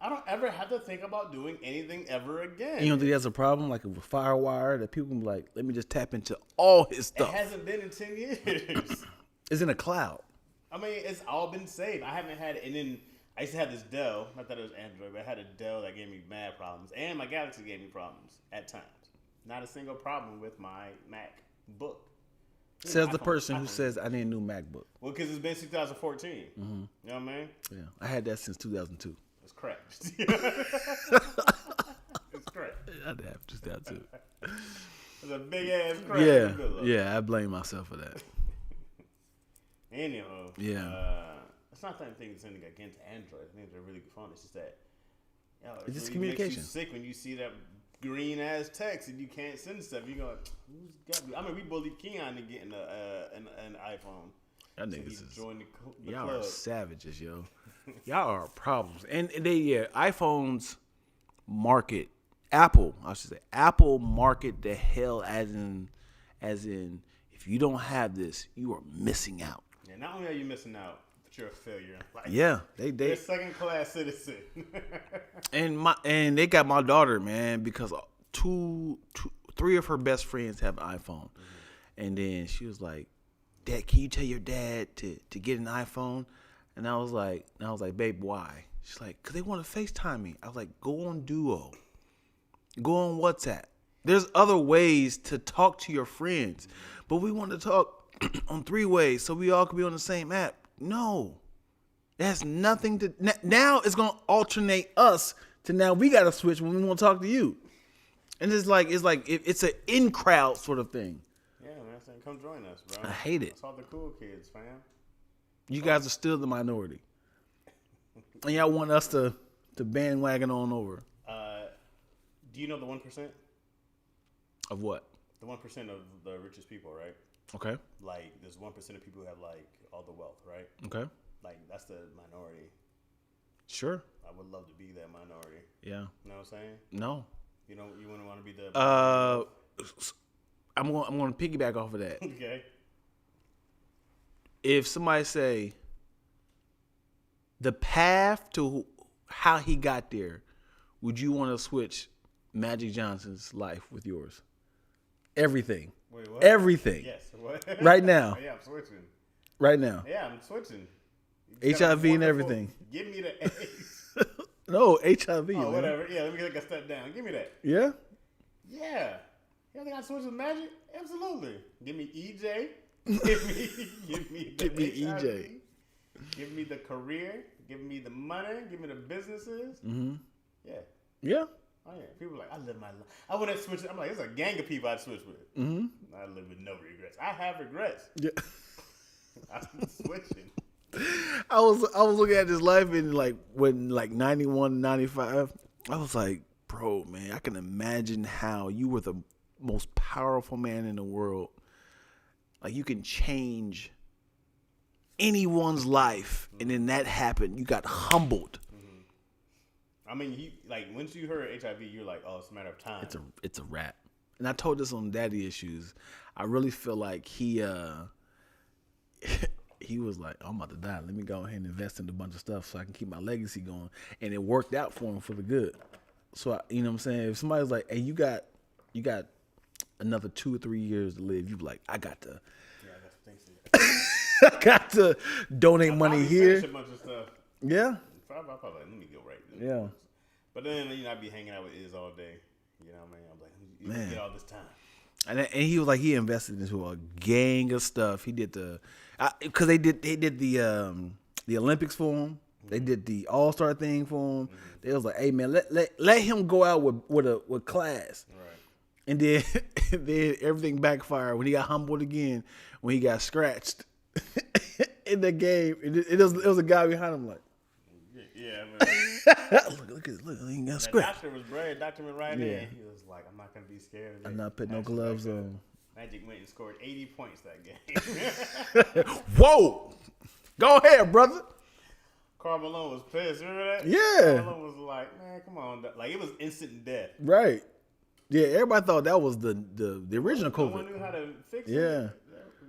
I don't ever have to think about doing anything ever again. You don't think that's a problem? Like with FireWire, that people can be like, let me just tap into all his It stuff. hasn't been in 10 years. It's in a cloud. I mean, it's all been saved. I haven't had, and then I used to have this Dell. I thought it was Android, but I had a Dell that gave me mad problems, and my Galaxy gave me problems at times. Not a single problem with my MacBook. Says the iPhone- person who iPhone. said, I need a new MacBook. Well, because it's been 2014. You know what I mean? Yeah, I had that since 2002. It's crap. It's crap. I had that since 2002. It's a big ass crap. Yeah, Good luck. yeah, I blame myself for that. Anyhow, Yeah. it's not that I'm thinking anything against Android. I think they're really good phone. It's just that, It's just really communication. Makes you sick when you see that green ass text and you can't send stuff. You go, who's got me? I mean, we bullied Keon to getting an iPhone. Y'all So he niggas is, joined the y'all club. are savages, yo. Y'all are problems. And iPhones market, Apple, I should say, Apple market the hell as in, if you don't have this, you are missing out. Yeah, not only are you missing out, but you're a failure in life. Yeah, You're they a second class citizen. and they got my daughter, man, because three of her best friends have an iPhone. And then she was like, Dad, can you tell your dad to get an iPhone? And I was like, babe, why? She's like, because they want to FaceTime me. I was like, go on Duo. Go on WhatsApp. There's other ways to talk to your friends. But we want to talk on 3 ways so we all can be on the same app. No. It has nothing to... Now it's going to alternate us to now we got to switch when we want to talk to you. And it's an in-crowd sort of thing. Yeah, man, I'm saying, come join us, bro. I hate it. It's all the cool kids, fam. You guys are still the minority. And y'all want us to bandwagon on over. Do you know the 1%? Of what? The 1% of the richest people, right? Okay. Like, there's 1% of people who have, like, all the wealth, right? Okay. Like, that's the minority. Sure. I would love to be that minority. Yeah. You know what I'm saying? No. You wouldn't want to be the... I'm going to piggyback off of that. Okay. If somebody say the path to how he got there, would you want to switch Magic Johnson's life with yours? Everything. Wait, what? Everything. Yes. What? Right now. Yeah, I'm switching. Right now. Yeah, I'm switching. HIV and everything. Give me the AIDS. No, HIV. Oh, man. whatever. Yeah, let me take a step down. Give me that. Yeah? Yeah. You think I switch with Magic? Absolutely. Give me EJ. Give me the Give me HIV. EJ. Give me the career. Give me the money. Give me the businesses. Mm-hmm. Yeah. Yeah. Oh yeah. People are like, I live my life. I wouldn't switch. I'm like, there's a gang of people I'd switch with. Mm-hmm. I live with no regrets. I have regrets. Yeah. I'm switching. I was looking at this life in when 91, 95. I was like, bro, man, I can imagine how you were the most powerful man in the world. Like, you can change anyone's life, and then that happened. You got humbled. I mean, once you heard HIV, you're like, oh, it's a matter of time. It's a wrap. And I told this on Daddy Issues. I really feel like he was like, I'm about to die. Let me go ahead and invest in a bunch of stuff so I can keep my legacy going. And it worked out for him for the good. So, you know what I'm saying? If somebody's like, hey, you got another 2 or 3 years to live, you be like, I got to I got to donate money here. A bunch of stuff. Yeah. I'll probably let me go right there. Yeah. But then, I'd be hanging out with Iz all day. You know what I mean? I'm like, you Man. get all this time. And he was like, he invested into a gang of stuff. He did because they did the Olympics for him. They did the All-Star thing for him. They was like, hey man, let him go out with class. Right. And then then everything backfired when he got humbled again, when he got scratched in the game. It was a guy behind him like, Yeah, man. look, he got That scratched. doctor was brave. Doctor went right Yeah. in. He was like, I'm not going to be scared. I'm not putting no gloves on. Magic went and scored 80 points that game. Whoa! Go ahead, brother. Karl Malone was pissed. Remember that? Yeah. Karl Malone was like, man, come on. Like, it was instant death. Right. Yeah, everybody thought that was the original No one COVID. knew how to fix Yeah. it.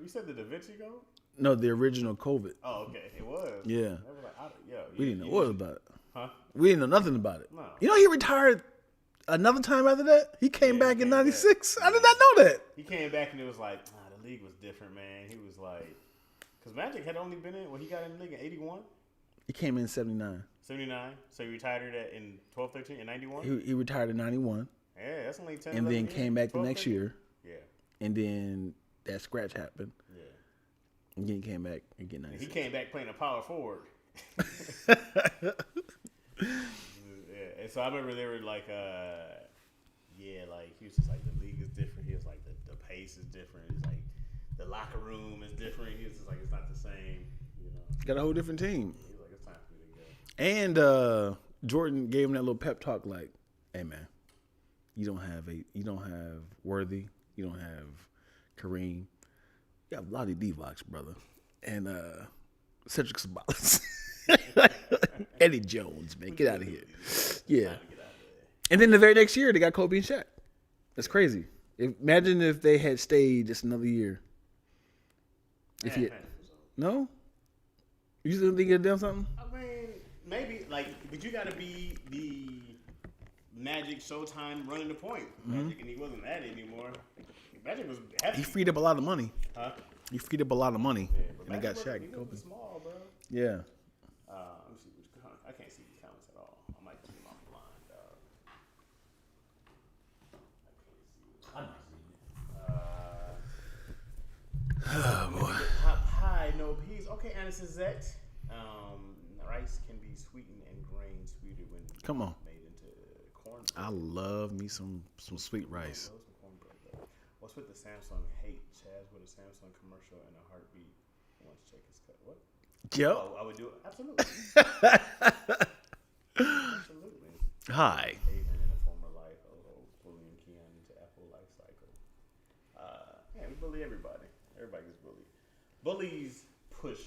You said the Da Vinci Code? No, the original COVID. Oh, okay. It was. Yeah. They were like, We didn't know what about it. Huh? We didn't know nothing about it. No. You know he retired another time after that? He came back in came back. '96. I did not know that. He came back and it was like, the league was different, man. He was like, because Magic had only been in, he got in the league in 81, He came in '79. 79. So he retired in 12, 13, in 91? He retired in '91 Yeah, that's only 10, and 11 then years. came back the 12, next 13? year. Yeah. And then that scratch happened. Yeah. And then he came back again He '96. came back playing a power forward. Yeah, and so I remember they were like, like he was just like the league is different. He was like the pace is different. It's like the locker room is different. He was just like it's not the same, you know. Got a whole different team. He was like it's time for me to go. And Jordan gave him that little pep talk like, "Hey man, you don't have Worthy, you don't have Kareem, you have Lottie Divac, brother, and Cedric Sabalas, Eddie Jones, man, get out of here." Yeah. And then the very next year they got Kobe and Shaq. That's crazy. Imagine if they had stayed just another year. If you no, you still think you'd done something? I mean, maybe but you got to be the Magic Showtime running the point, Magic, and he wasn't that anymore. Magic was heavy. He freed up a lot of money. Huh? He freed up a lot of money, But and they got Magic Shaq. wasn't- he Kobe. wasn't small, bro. Yeah. Let me see which count. I can't see these counts at all. I might keep them offline, dog. I can't see it. Oh boy. Hi, no peas. Okay, Anderson Zet. Rice can be sweetened and grained sweeter when Come on. made into corn. I love me some sweet rice. Love some cornbread, though. What's with the Samsung hate? Chaz with a Samsung commercial and a heartbeat. Wants to check his cut. What? Yep. Oh, I would do it. Absolutely. Absolutely. Hi. Haven in a former life, bullying Keon into Apple life cycle. Yeah, we bully everybody. Everybody gets bullied. Bullies push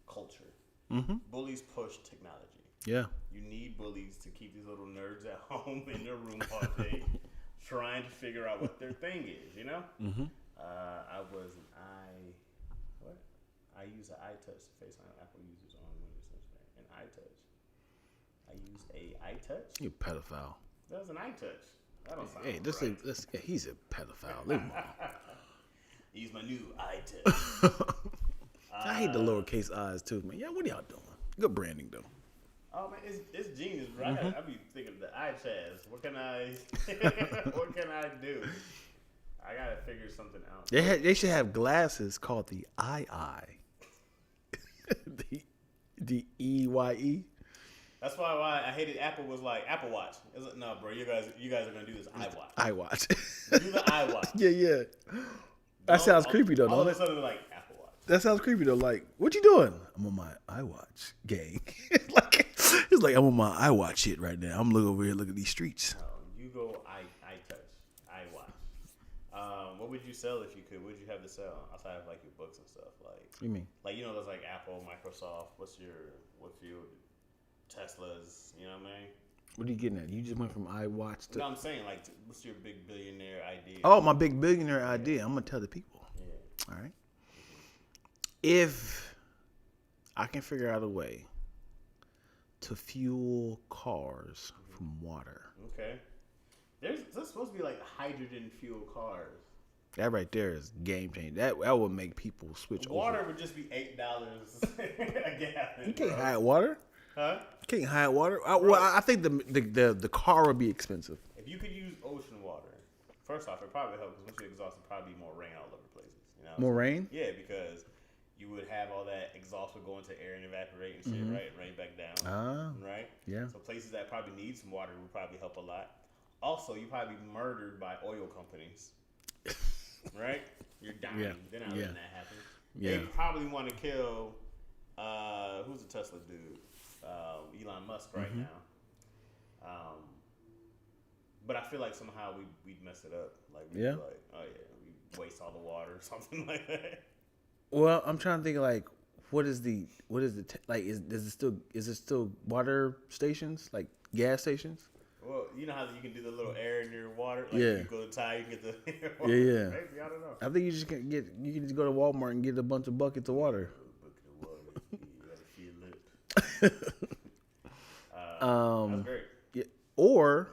culture. Mm-hmm. Bullies push technology. Yeah. You need bullies to keep these little nerds at home in their room all day, trying to figure out what their thing is. You know. Mm-hmm. I use an iTouch to FaceTime Apple users on Windows Sunshine. An iTouch. I use a iTouch. You pedophile. That was an iTouch. That don't sound Hey, right. he's a pedophile. Leave him alone. Use my new iTouch. I hate the lowercase i's too, man. Yeah, what are y'all doing? Good branding though. Oh man, it's genius, bro. I be thinking the iChaz. What can I do? I gotta figure something out. They should have glasses called the II. the EYE. That's why I hated Apple was like Apple Watch. It's like, no, bro, you guys are gonna do this iWatch. iWatch. Do the iWatch. Yeah. That sounds creepy though, All of don't a it? sudden, they're like Apple Watch. That sounds creepy though. Like, what you doing? I'm on my iWatch, gang. It's like I'm on my iWatch shit right now. I'm looking over here, looking at these streets. You go iTouch, iWatch. What would you sell if you could? What would you have to sell outside of like your books and stuff? Like, What do you mean? like there's like Apple, Microsoft. What field? Teslas. You know what I mean? What are you getting at? You just went from iWatch to. No, I'm saying like, what's your big billionaire idea? Oh, my big billionaire idea. I'm gonna tell the people. Yeah. All right. If I can figure out a way to fuel cars from water, Okay. There's supposed to be like hydrogen fuel cars. that right there is game changing. That would make people switch Water over. would just be $8 a gallon. You can't bro. hide water. Huh? You can't hide water. I think the car would be expensive. If you could use ocean water, first off, it probably help because once you exhaust, it probably be more rain all over places. You know? More rain. Yeah, because you would have all that exhaust would go into air and evaporate and shit, right? And rain back down. Ah, Right? yeah. So places that probably need some water would probably help a lot. Also, you probably be murdered by oil companies. Right? You're dying. Yeah. They're not Yeah. letting that happen. Yeah. They probably want to kill who's the Tesla dude? Elon Musk right now. But I feel like somehow we'd mess it up. Like we'd Yeah. be like, oh yeah, we waste all the water or something like that. Well, I'm trying to think like what is the like? Is it still water stations like gas stations? Well, you know how you can do the little air in your water? Like Yeah. you go to tie, you get the Yeah. Maybe, I don't know. I think you can just go to Walmart and get a bunch of buckets of water. You gotta feel it. That's great. Yeah, or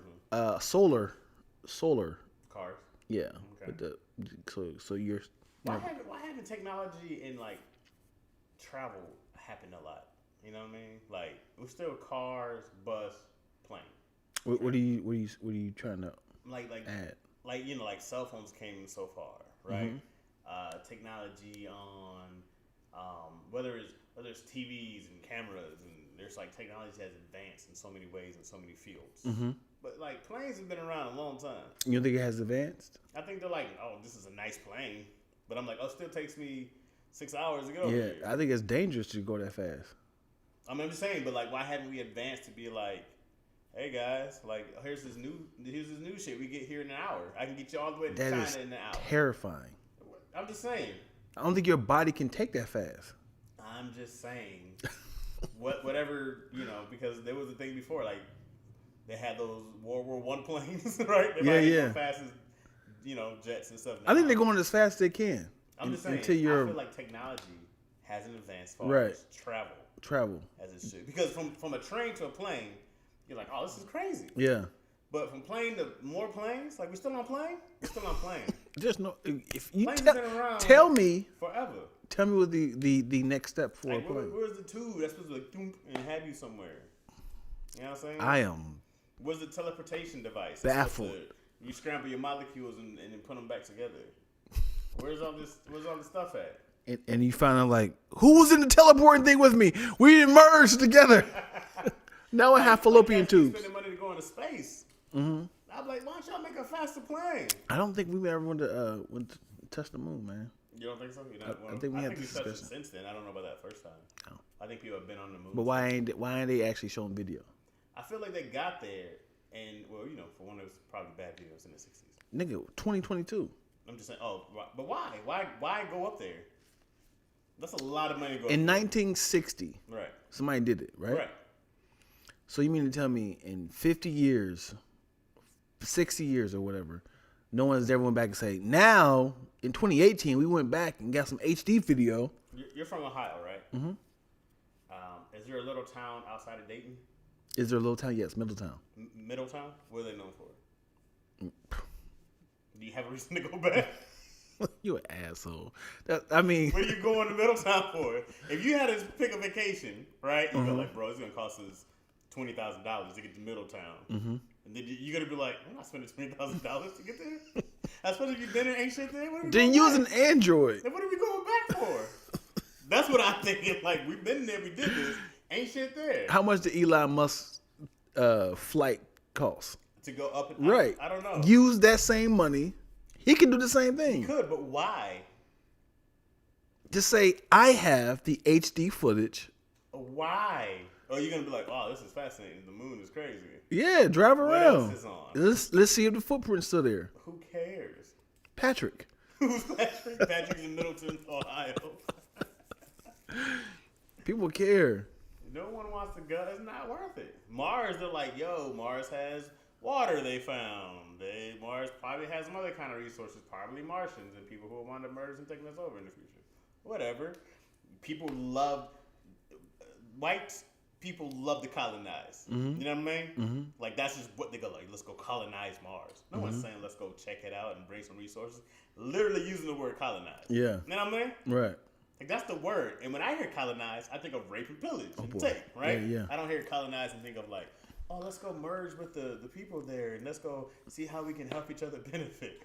solar, Cars. yeah. Okay. But so you're Why haven't technology in like travel happened a lot? You know what I mean? Like we're still cars, bus, plane. what are you trying to Like add? like you know, like cell phones came so far, right? Technology on whether it's TVs and cameras, and there's like technology has advanced in so many ways in so many fields. But like planes have been around a long time. You don't think it has advanced? I think they're like, oh, this is a nice plane, but I'm like, oh, it still takes me 6 hours to get over Yeah, here. I think it's dangerous to go that fast. I mean, I'm just saying, but like, why haven't we advanced to be like, hey guys, like here's this new shit we get here in an hour. I can get you all the way to That China is in an hour. terrifying. I'm just saying. I don't think your body can take that fast. I'm just saying. Whatever, you know, because there was a thing before, like they had those World War I planes, right? They might Yeah. go fast as, you know, jets and stuff. I think now. they're going as fast as they can. I'm just saying. Until you're I feel like technology hasn't advanced far Right. as travel travel. as it should. Because from a train to a plane, you're like, oh, this is crazy. Yeah. But from plane to more planes, like we're still on plane. We're still on plane. There's no. If you Planes have been around tell me forever. what the next step for a Like, plane. where's the tube that's supposed to like thump and have you somewhere? You know what I'm saying? I am Where's the teleportation device? That's baffled. supposed to- You scramble your molecules and then put them back together. Where's all this stuff at? And you find out like who was in the teleporting thing with me? We merged together. Now I have fallopian Like, you tubes. spending money to go into space. I'm like, why don't y'all make a faster plane? I don't think we ever went to touch the moon, man. You don't think so? You're not, I think we had we this touched it discussion. since then. I don't know about that first time. No. I think people have been on the moon. But why ain't they actually showing video? I feel like they got there, and well, you know, for one, it was probably bad videos in the '60s. Nigga, 2022. I'm just saying. Oh, but why? Why go up there? That's a lot of money to go. In up 1960, there. Right. somebody did it, right? Right. So you mean to tell me in 50 years, 60 years or whatever, no one's ever went back and say, now in 2018 we went back and got some HD video. You're from Ohio, right? Mm-hmm. Is there a little town outside of Dayton? Is there a little town? Yes, Middletown. Middletown? What are they known for? Do you have a reason to go back? You an asshole. I mean, What are you going to Middletown for? If you had to pick a vacation, right? You go like, bro, it's gonna cost us $20,000 to get to Middletown, and then you're gonna be like, I'm not spending $20,000 to get there. Especially if you've been there, ain't shit there. What are we then going use back? an Android. Then what are we going back for? That's what I'm thinking. Like we've been there, we did this. Ain't shit there How much did Elon Musk's flight cost? to go up and Right. I don't know. Use that same money. He can do the same thing. Could, but why? Just say, I have the HD footage. Why? Oh, you're gonna be like, oh, this is fascinating. The moon is crazy. Yeah, drive What around. else is on? Let's see if the footprint's still there. Who cares? Patrick. Who's Patrick? Patrick's in Middleton, Ohio. People care. No one wants to go. It's not worth it. Mars, they're like, yo, Mars has water they found. Mars probably has some other kind of resources, probably Martians and people who will wind up murders and taking us over in the future. Whatever. People love, white people love to colonize. You know what I mean? Like, that's just what they go like, let's go colonize Mars. No one's saying let's go check it out and bring some resources. Literally using the word colonize. Yeah. You know what I mean? Right. Like, that's the word. And when I hear colonize, I think of rape and pillage and boy. take, right? Yeah. I don't hear colonize and think of like, oh, let's go merge with the people there and let's go see how we can help each other benefit.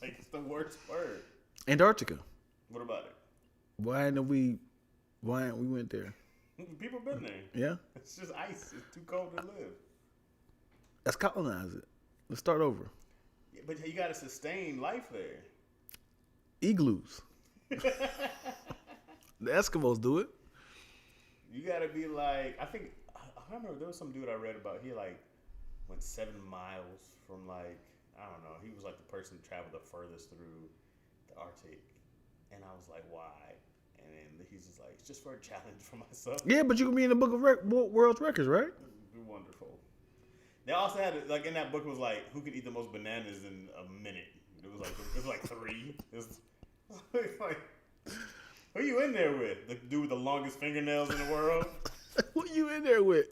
Like, it's the worst word. Antarctica. What about it? Why ain't we went there? People been there. Yeah. It's just ice. It's too cold to live. Let's colonize it. Let's start over. Yeah, but you got to sustain life there. Igloos. The Eskimos do it. You got to be like, I remember there was some dude I read about. He like went 7 miles from like, I don't know. He was like the person who traveled the furthest through the Arctic. And I was like, why? And then he's just like, it's just for a challenge for myself. Yeah, but you can be in the book of world's records, right? It'd be wonderful. They also had like in that book it was like who could eat the most bananas in a minute. It was like 3. It was like who you in there with? The dude with the longest fingernails in the world. Who you in there with?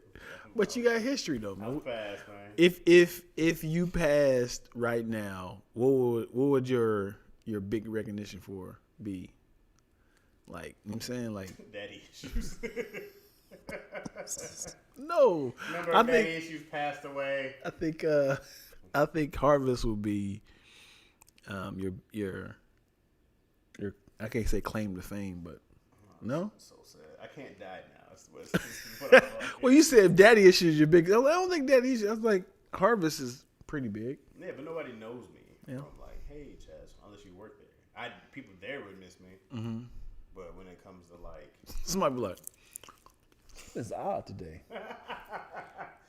But you got history though, man. I'm fast, man. If you passed right now, what would your big recognition for be? Like, you know what I'm saying? Like, Daddy issues. no. Remember I daddy think issues passed away. I think Harvest will be your I can't say claim to fame, but no. So sad. I can't die now. It's what I thought. Well, you said daddy issues your big. I don't think daddy issues. I was like, Harvest is pretty big. Yeah, but nobody knows me. Yeah. I'm like, hey, Chaz, unless you work there. People there would miss me. Mm-hmm. But when it comes to like, Somebody be like, it's odd today.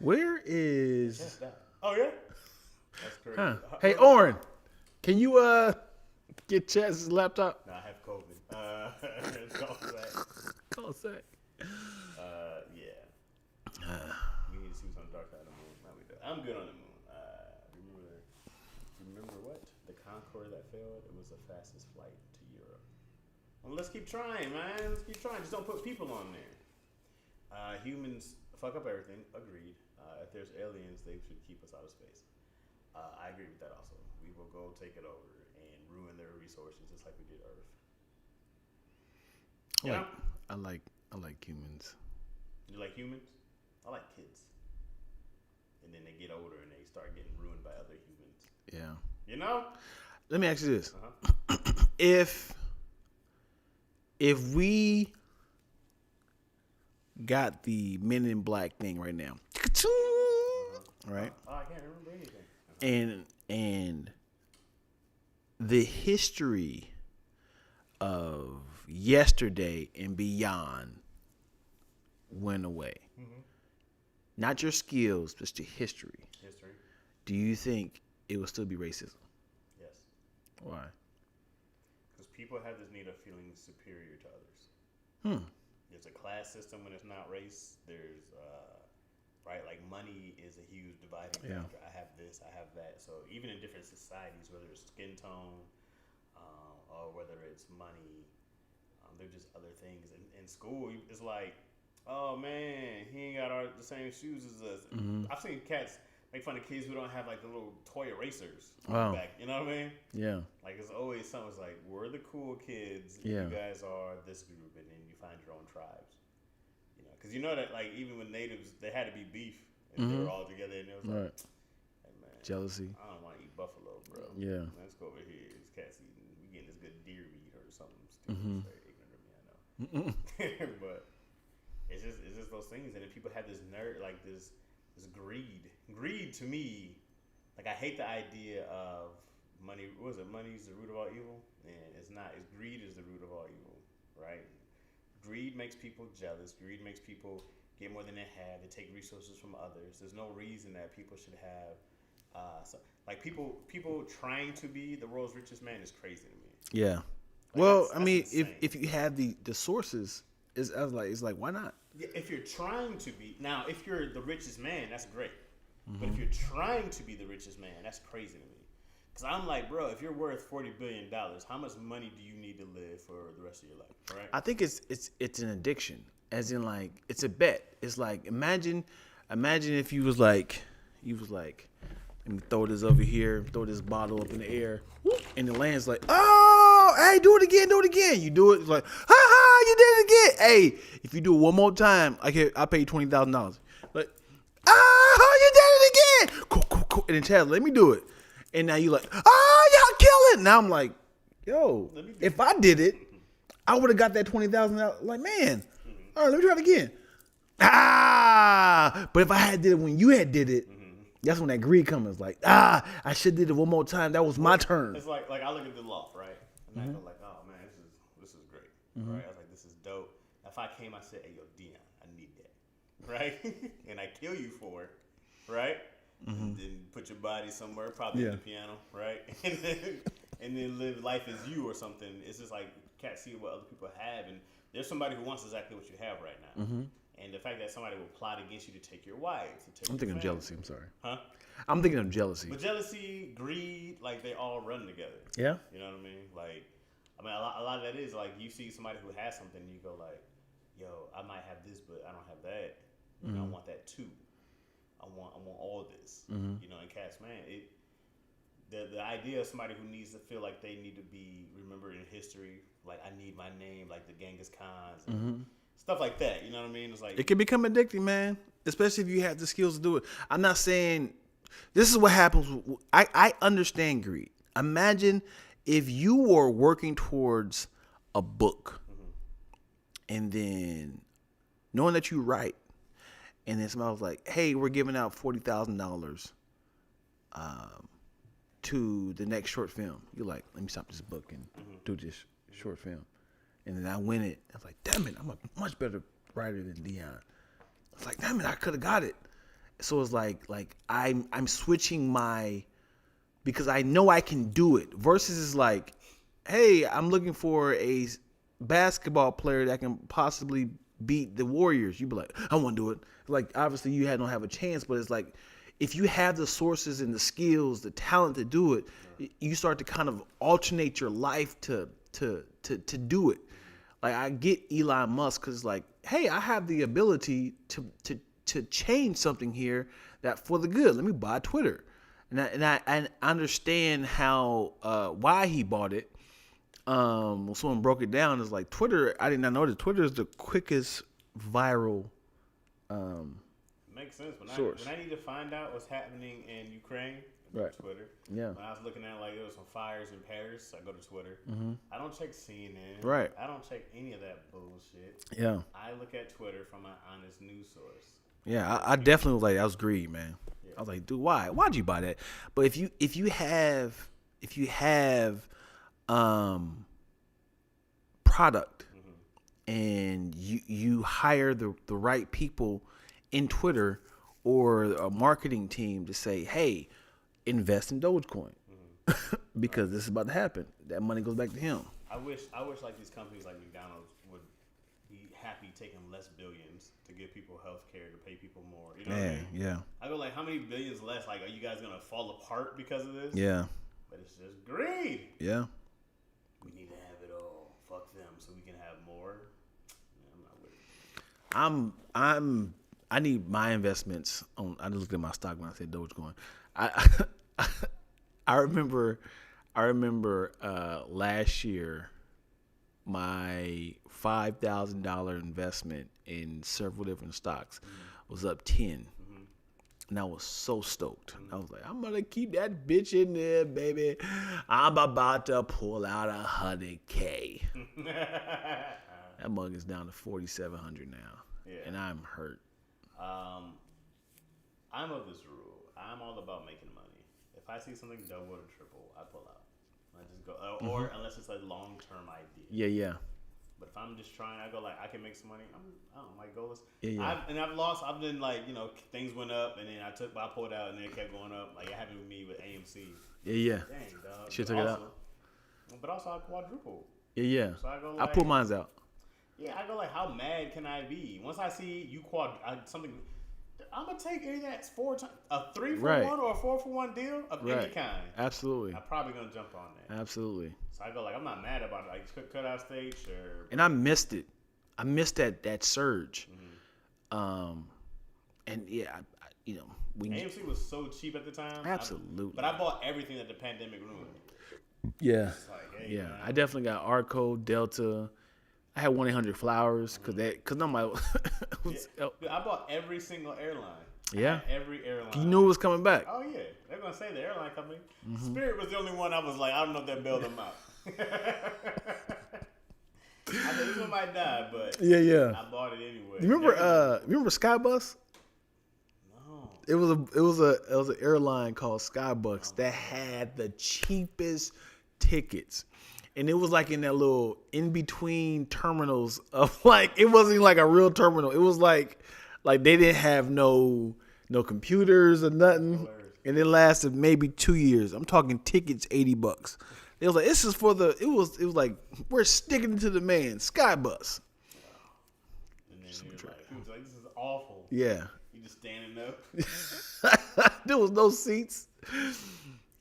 Where is? oh yeah, that's crazy. Huh. Hey, Oren, can you get Chaz's laptop? No, I have COVID. It's all that. Oh, say. Yeah. We need to see what's on the dark side of the moon. No, we don't. I'm good on the moon. Remember what? The Concorde that failed? It was the fastest flight to Europe. Well, let's keep trying, man. Let's keep trying. Just don't put people on there. Humans fuck up everything. Agreed. If there's aliens, they should keep us out of space. I agree with that also. We will go take it over and ruin their resources just like we did Earth. I like humans. You like humans? I like kids. And then they get older and they start getting ruined by other humans. Yeah. You know? Let me ask you this: Uh-huh. if we got the Men in Black thing right now, right? Oh, I can't remember anything. And the history of yesterday and beyond went away. Mm-hmm. Not your skills, but your history. History? Do you think it will still be racism? Yes. Why? Because people have this need of feeling superior to others. Hmm. There's a class system when it's not race. There's, right, like money is a huge dividing Yeah. factor. I have this, I have that. So even in different societies, whether it's skin tone or whether it's money, they're just other things. In school, it's like, oh man, he ain't got the same shoes as us. Mm-hmm. I've seen cats make fun of kids who don't have like the little toy erasers Wow. back. You know what I mean? Yeah. Like it's always something. It's like we're the cool kids. And Yeah. You guys are this group, and then you find your own tribes. You know, because you know that like even with natives, they had to be beef, and they were all together, and it was like, Right. hey man, Jealousy. I don't want to eat buffalo, bro. Yeah. Let's go over here. This cat's eating. We getting this good deer meat or something stupid. Mm-hmm. It's very ignorant of me, I know. But it's just those things, and then people have this like this greed to me. Like I hate the idea of money. What was it? Money is the root of all evil, and it's not. It's greed is the root of all evil, right? Greed makes people jealous. Greed makes people get more than they have. They take resources from others. There's no reason that people should have. Like people trying to be the world's richest man is crazy to me. Yeah. Like, Well, that's I mean, insane. if you have the sources, it's like why not? Yeah, if you're trying to be now, if you're the richest man, that's great. But if you're trying to be the richest man, that's crazy to me. Because I'm like, bro, if you're worth $40 billion, how much money do you need to live for the rest of your life, right? I think it's an addiction, as in like it's a bet. It's like imagine if you was like, let me throw this over here, throw this bottle up in the air, whoop, and the land's like, oh, hey, do it again. You do it, it's like, ha ha, you did it again. Hey, if you do it one more time, I pay you $20,000. But you did it again. Cool. And then Chaz, let me do it. And now you like, y'all killing. Now I'm like, yo, if I did it, I would have got that $20,000. Like, man, all right, let me try it again. But if I had did it when you had did it, that's when that greed comes. Like, I should did it one more time. That was my turn. It's like I look at the loft, right? And I go like, oh man, this is great, right? I was like, this is dope. If I came, I said, hey yo, Dion, I need that, right? And I kill you for it, right? And then put your body somewhere, probably in the piano, right? And then live life as you or something. It's just like cats see what other people have, and there's somebody who wants exactly what you have right now. Mm-hmm. And the fact that somebody will plot against you to take your wife, to take I'm your thinking of family. jealousy. I'm sorry. Huh? I'm thinking of jealousy. But jealousy, greed, like they all run together. Yeah. You know what I mean? Like, I mean, a lot of that is like you see somebody who has something, and you go like, "Yo, I might have this, but I don't have that. And I want that too. I want all this." You know, and cats, man, the idea of somebody who needs to feel like they need to be remembered in history, like I need my name, like the Genghis Khans, and stuff like that. You know what I mean? It's like It can become addicting, man. Especially if you have the skills to do it. I'm not saying this is what happens. I understand greed. Imagine if you were working towards a book and then knowing that you write, and then somebody was like, hey, we're giving out $40,000 to the next short film. You're like, let me stop this book and do this short film. And then I win it. I was like, damn it, I'm a much better writer than Dion. It's like, damn it, I could have got it. So it's like I'm switching my, because I know I can do it. Versus is like, hey, I'm looking for a basketball player that can possibly beat the Warriors. You be like, I want to do it. Like, obviously you don't have a chance, but it's like, if you have the sources and the skills, the talent to do it, you start to kind of alternate your life to do it. Like, I get Elon Musk because, like, hey, I have the ability to change something here that for the good. Let me buy Twitter, and I understand how why he bought it. When someone broke it down, it's like Twitter. I did not know that Twitter is the quickest viral. Makes sense. Source. When I need to find out what's happening in Ukraine, I go Right. to Twitter. Yeah. When I was looking at like there was some fires in Paris, I go to Twitter. I don't check CNN. Right. I don't check any of that bullshit. Yeah. I look at Twitter from an honest news source. Yeah, I definitely was like, that was greed, man. I was like, dude, why'd you buy that? But if you have product and you hire the right people in Twitter or a marketing team to say, hey, invest in Dogecoin because this is about to happen. That money goes back to him. I wish like these companies like McDonald's would be happy taking less billions to give people health care, to pay people more. You know what I mean? Yeah. I go like, how many billions less? Like, are you guys gonna fall apart because of this? Yeah. But it's just greed. Yeah. We need to have it all. Fuck them, so we can have more. Yeah, I'm not with it. I need my investments on. I just looked at my stock when I said Dogecoin. I remember last year my $5,000 investment in several different stocks was up 10. And I was so stoked. I was like, I'm gonna keep that bitch in there, baby. I'm about to pull out $100K. That mug is down to 4,700 now, and I'm hurt. I'm of this rule. I'm all about making money. If I see something double or triple, I pull out. I just go, or unless it's a long-term idea. Yeah. But if I'm just trying, I go like, I can make some money. I don't like goalless. Yeah. I've lost. I've been like, things went up, and then I pulled out, and then it kept going up. Like it happened with me with AMC. Yeah. Dang, dog. Shit But took it also- out. But also I quadrupled. Yeah. So I go I like, pulled mines out. Yeah, I go like, how mad can I be? Once I see you something, I'm gonna take any of that a 3-for-1 or a 4-for-1 deal of any kind. Absolutely. I'm probably gonna jump on that. Absolutely. So I go like, I'm not mad about it. Like cut out stage or. And I missed it. I missed that surge. And yeah, when you, AMC was so cheap at the time. Absolutely. But I bought everything that the pandemic ruined. yeah, It's like, hey, yeah, man. I definitely got Arco, Delta. I had 1-800-Flowers because I'm like, I bought every single airline. Yeah. I had every airline. you knew it was coming back. Oh yeah, they're gonna say the airline company. Spirit was the only one I was like, I don't know if they bailed them out. I said this one might die, but Yeah. I bought it anyway. You remember Skybus? No. It was an airline called Skybucks that had the cheapest tickets. And it was like in that little in between terminals of like, it wasn't even like a real terminal. It was like they didn't have no computers or nothing. And it lasted maybe 2 years. I'm talking tickets $80. It was like, this is for the. It was like, we're sticking to the man. Sky Bus. And then he was like, this is awful. Yeah. You just standing up. There was no seats.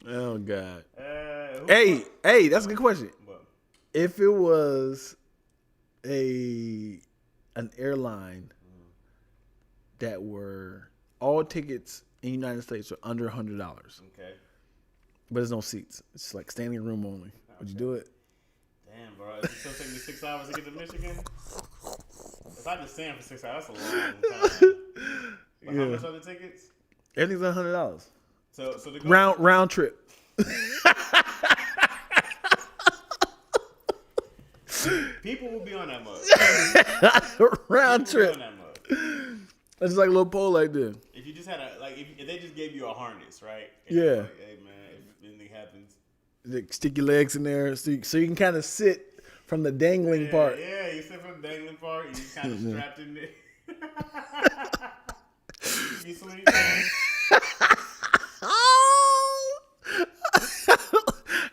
Oh God. Who- Hey, that's a good question. What? If it was an airline that were all tickets in the United States are under $100, Okay. but there's no seats. It's like standing room only. Would you do it? Damn, bro. Is it still taking me 6 hours to get to Michigan? If I just stand for 6 hours, that's a long time. But how much are the tickets? Everything's $100. So to go Round trip. people will be on that mug. Round People will trip. be on that mug. It's like a little pole like this. If you just had if they just gave you a harness, right? And Yeah. you're like, hey man, if anything happens, Like, stick your legs in there so you can kind of sit from the dangling yeah, part. Yeah, you sit from the dangling part. You just kind of strapped in there. You sleep.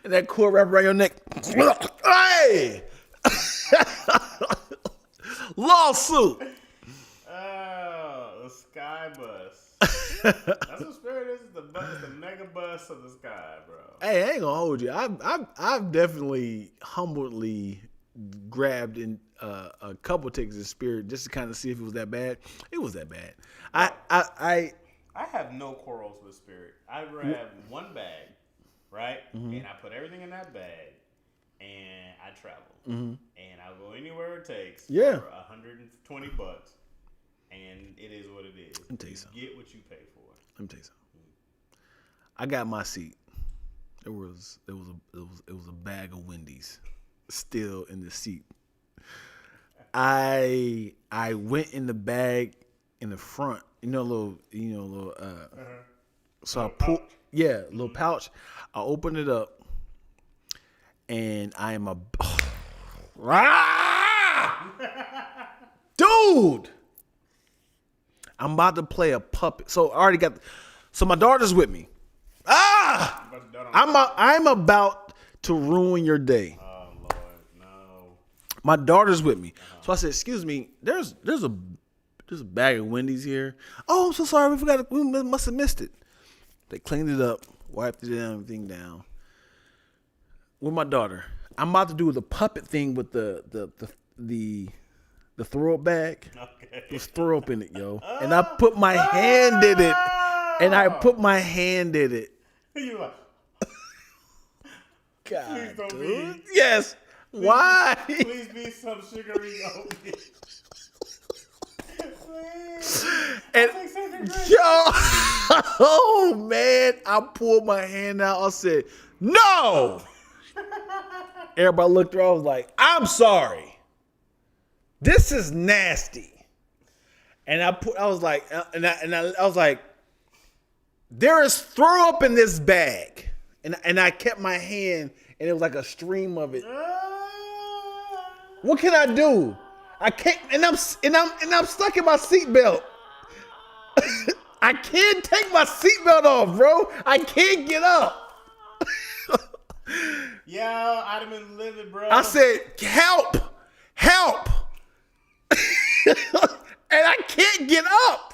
And that cord wrap around your neck. Hey! Lawsuit. Oh, the sky bus. That's what Spirit is. The bus, the mega bus of the sky, bro. Hey, I ain't gonna hold you. I've definitely humbly grabbed in a couple tickets of Spirit just to kind of see if it was that bad. It was that bad. I have no quarrels with Spirit. I grab one bag, right, and I put everything in that bag, and I travel, and I'll go anywhere it takes. Yeah. For $120, and it is what it is. Let me tell you something. Get what you pay for. Let me tell you something. I got my seat. It was a bag of Wendy's still in the seat. I went in the bag in the front, so I pulled, a little pouch. I opened it up, and I am dude, I'm about to play a puppet. So I already so my daughter's with me. I'm about to ruin your day. Oh Lord, no. My daughter's with me. So I said, excuse me, there's a bag of Wendy's here. Oh, I'm so sorry. We must have missed it. They cleaned it up, wiped it and everything down. With my daughter, I'm about to do the puppet thing with the throw up bag. Okay. There's throw up in it, yo. And I put my hand in it. You like, God, Please don't dude. be. Yes. Why? please be some sugary oatmeal. Please. And Like second grade. yo, oh man, I pulled my hand out. I said, "No." Everybody looked around. I was like, "I'm sorry. This is nasty." And I was like, "There is throw up in this bag." And I kept my hand, and it was like a stream of it. What can I do? I can't, and I'm stuck in my seatbelt. I can't take my seatbelt off, bro. I can't get up. Yo, I'd have been livid, bro. I said, help. And I can't get up.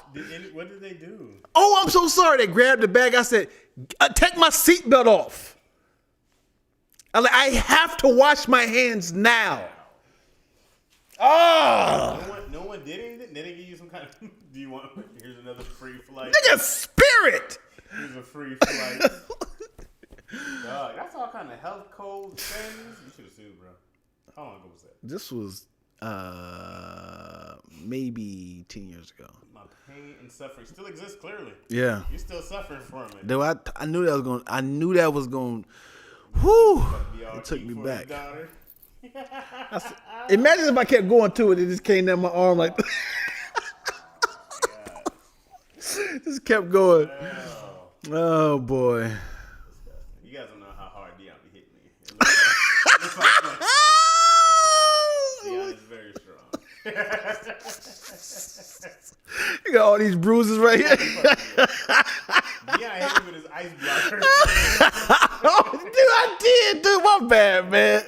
What did they do? Oh, I'm so sorry. They grabbed the bag. I said, take my seatbelt off. I have to wash my hands now. Oh, No one did anything? They didn't give you some kind of... Do you want... Here's another free flight. nigga, Spirit. Here's a free flight. Dog, that's all kind of health codes, things. You should have sued, bro. How long ago was that? This was maybe 10 years ago. My pain and suffering still exists, clearly. Yeah. You're still suffering from it. Though I knew that was going. Whew. Be all It took cute me for back. his daughter. Imagine if I kept going to it, it just came down my arm like. Just kept going. Oh boy. You guys don't know how hard Deion be hitting me. It looks like flex. Deion is very strong. You got all these bruises right here. Deion hit me with his ice blocker. Oh, dude, I did, dude. My bad, man.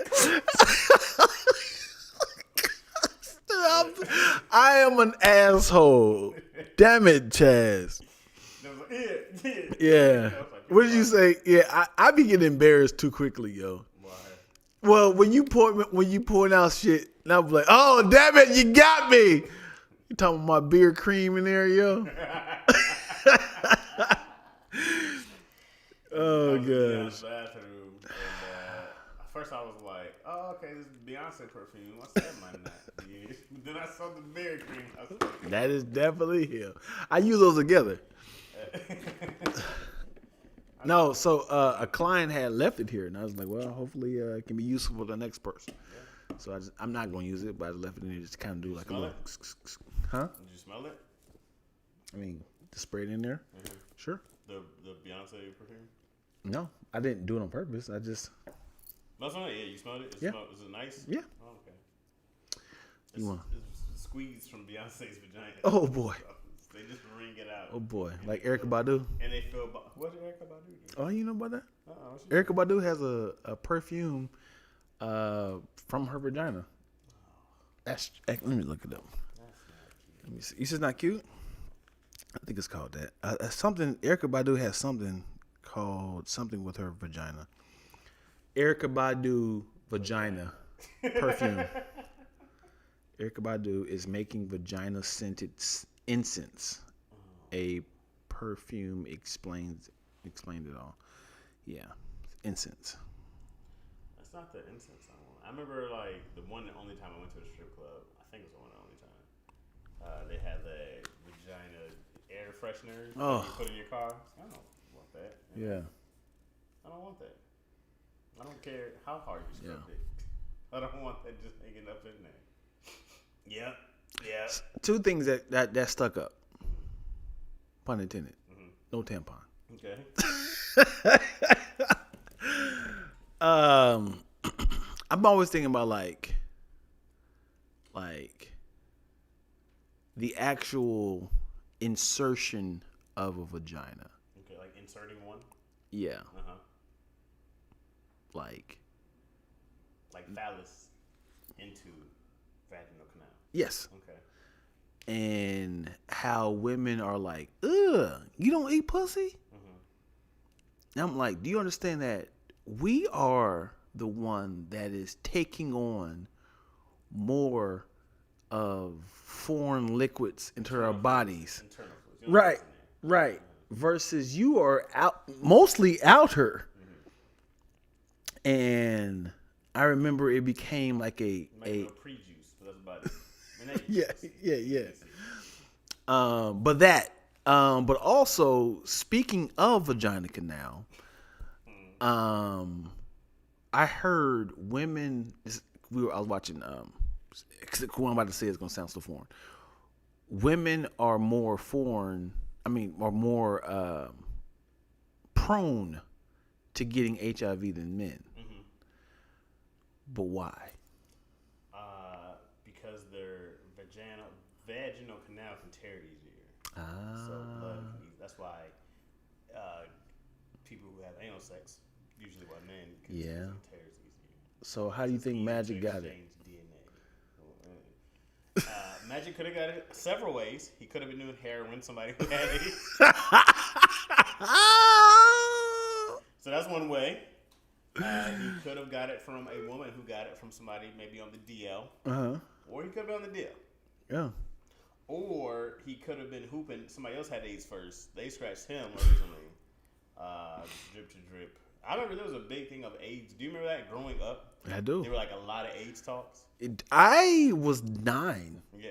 I am an asshole. Damn it, Chaz. They was like, yeah. Yeah. I was like, What did you say? Yeah, I be getting embarrassed too quickly, yo. Why? Well, when you point out shit, and I'm like, oh damn it, you got me. You talking about my beer cream in there, yo? Oh I was in the gosh. bathroom, and at first I was like, "Oh, okay, this is Beyonce perfume. What's that might not be?" Then I saw the berry cream. I was like, That is definitely him. I use those together. No, so a client had left it here, and I was like, well, hopefully it can be useful for the next person. So I'm not going to use it, but I left it in there just to kind of do like a smell little. it? Huh? Did you smell it? I mean, just spray it in there. Sure. The Beyonce perfume? No, I didn't do it on purpose. I just. No, yeah, you smelled it. Yeah. Is it nice? Yeah. Oh, okay. You want? It's squeezed from Beyonce's vagina. Oh boy. They just wring it out. Oh boy. Like Erykah Badu. And they feel. What did Erykah Badu do? Oh, you know about that? Uh-oh. Erykah Badu has a perfume from her vagina. Let me look it up. Let me see. You said not cute? I think it's called that. Something. Erykah Badu has something called something with her vagina. Erykah Badu vagina perfume. Erykah Badu is making vagina scented incense. A perfume explained it all. Yeah, incense. That's not the incense I want. I remember like the only time I went to a strip club. I think it was the one and only time. They had the vagina air freshener Oh. you put in your car. I don't want that. Yeah. I don't want that. I don't care how hard you scrub Yeah. it. I don't want that just hanging up in there. Yeah. Yeah. Two things that stuck up. Pun intended. No tampon. Okay. I'm always thinking about like the actual insertion of a vagina. Okay, like inserting one. Yeah. Uh-huh. Like phallus into vaginal canal. yes. Okay. And how women are like, ugh, you don't eat pussy? And I'm like, do you understand that we are the one that is taking on more of foreign liquids into our bodies? Internal fluids. You don't Right, know what's in there. right. Versus you are mostly outer. And I remember it became like Make no pre-juice, but that's about it. I mean, yeah. But also speaking of vagina canal, I heard women. I was watching. What I'm about to say is gonna sound so foreign. Women are more foreign. I mean, are more prone to getting HIV than men. But why? Because their vaginal canal can tear easier. So blood can that's why people who have anal sex, usually by men, can Yeah. it tears easier. So how do you think Magic got it? Exchange DNA. Magic could have got it several ways. He could have been doing heroin, somebody who had it. So that's one way. He could have got it from a woman who got it from somebody maybe on the DL. Or he could have been on the DL. Yeah. Or he could have been hooping. Somebody else had AIDS first. They scratched him originally. Drip to drip. I remember there was a big thing of AIDS. Do you remember that growing up? I do. There were like a lot of AIDS talks. I was 9 Yeah.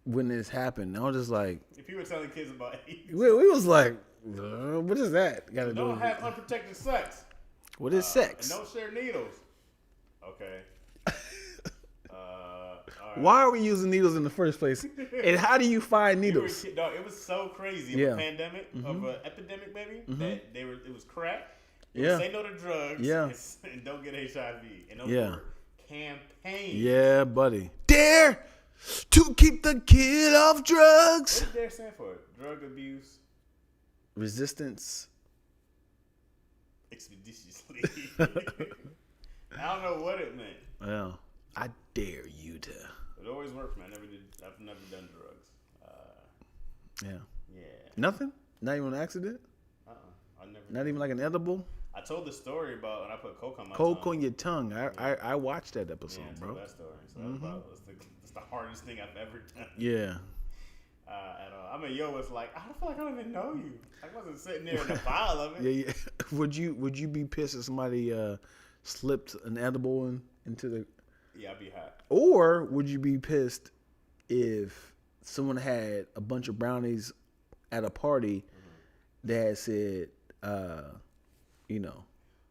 when this happened. I was just like, If you were telling kids about AIDS, we was like, what is that? Got to do don't with have unprotected sex. what is sex? And don't share needles. Okay. All right. Why are we using needles in the first place? And how do you find We were needles? dog, it was so crazy of Yeah. a pandemic, of an epidemic, maybe, that it was crack. It Yeah. was say no to drugs. Yeah. And don't get HIV. And those Yeah. were campaigns. Yeah, buddy. Dare to keep the kid off drugs. What does DARE stand for? Drug abuse Resistance. expeditiously. I don't know what it meant. Well, I dare you to. It always worked for me. I've never done drugs. Yeah. Yeah. Nothing? Not even an accident? I never. Not even like an edible? I told the story about when I put coke on my Coke tongue. on your tongue. I watched that episode, Yeah, I bro. told that story. So that's the hardest thing I've ever done. Yeah. At all. I mean, yo, it's like I feel like I don't even know you. I wasn't sitting there in the pile of it. Yeah, yeah. Would you be pissed if somebody slipped an edible into the? Yeah, I'd be hot. Or would you be pissed if someone had a bunch of brownies at a party that said, you know,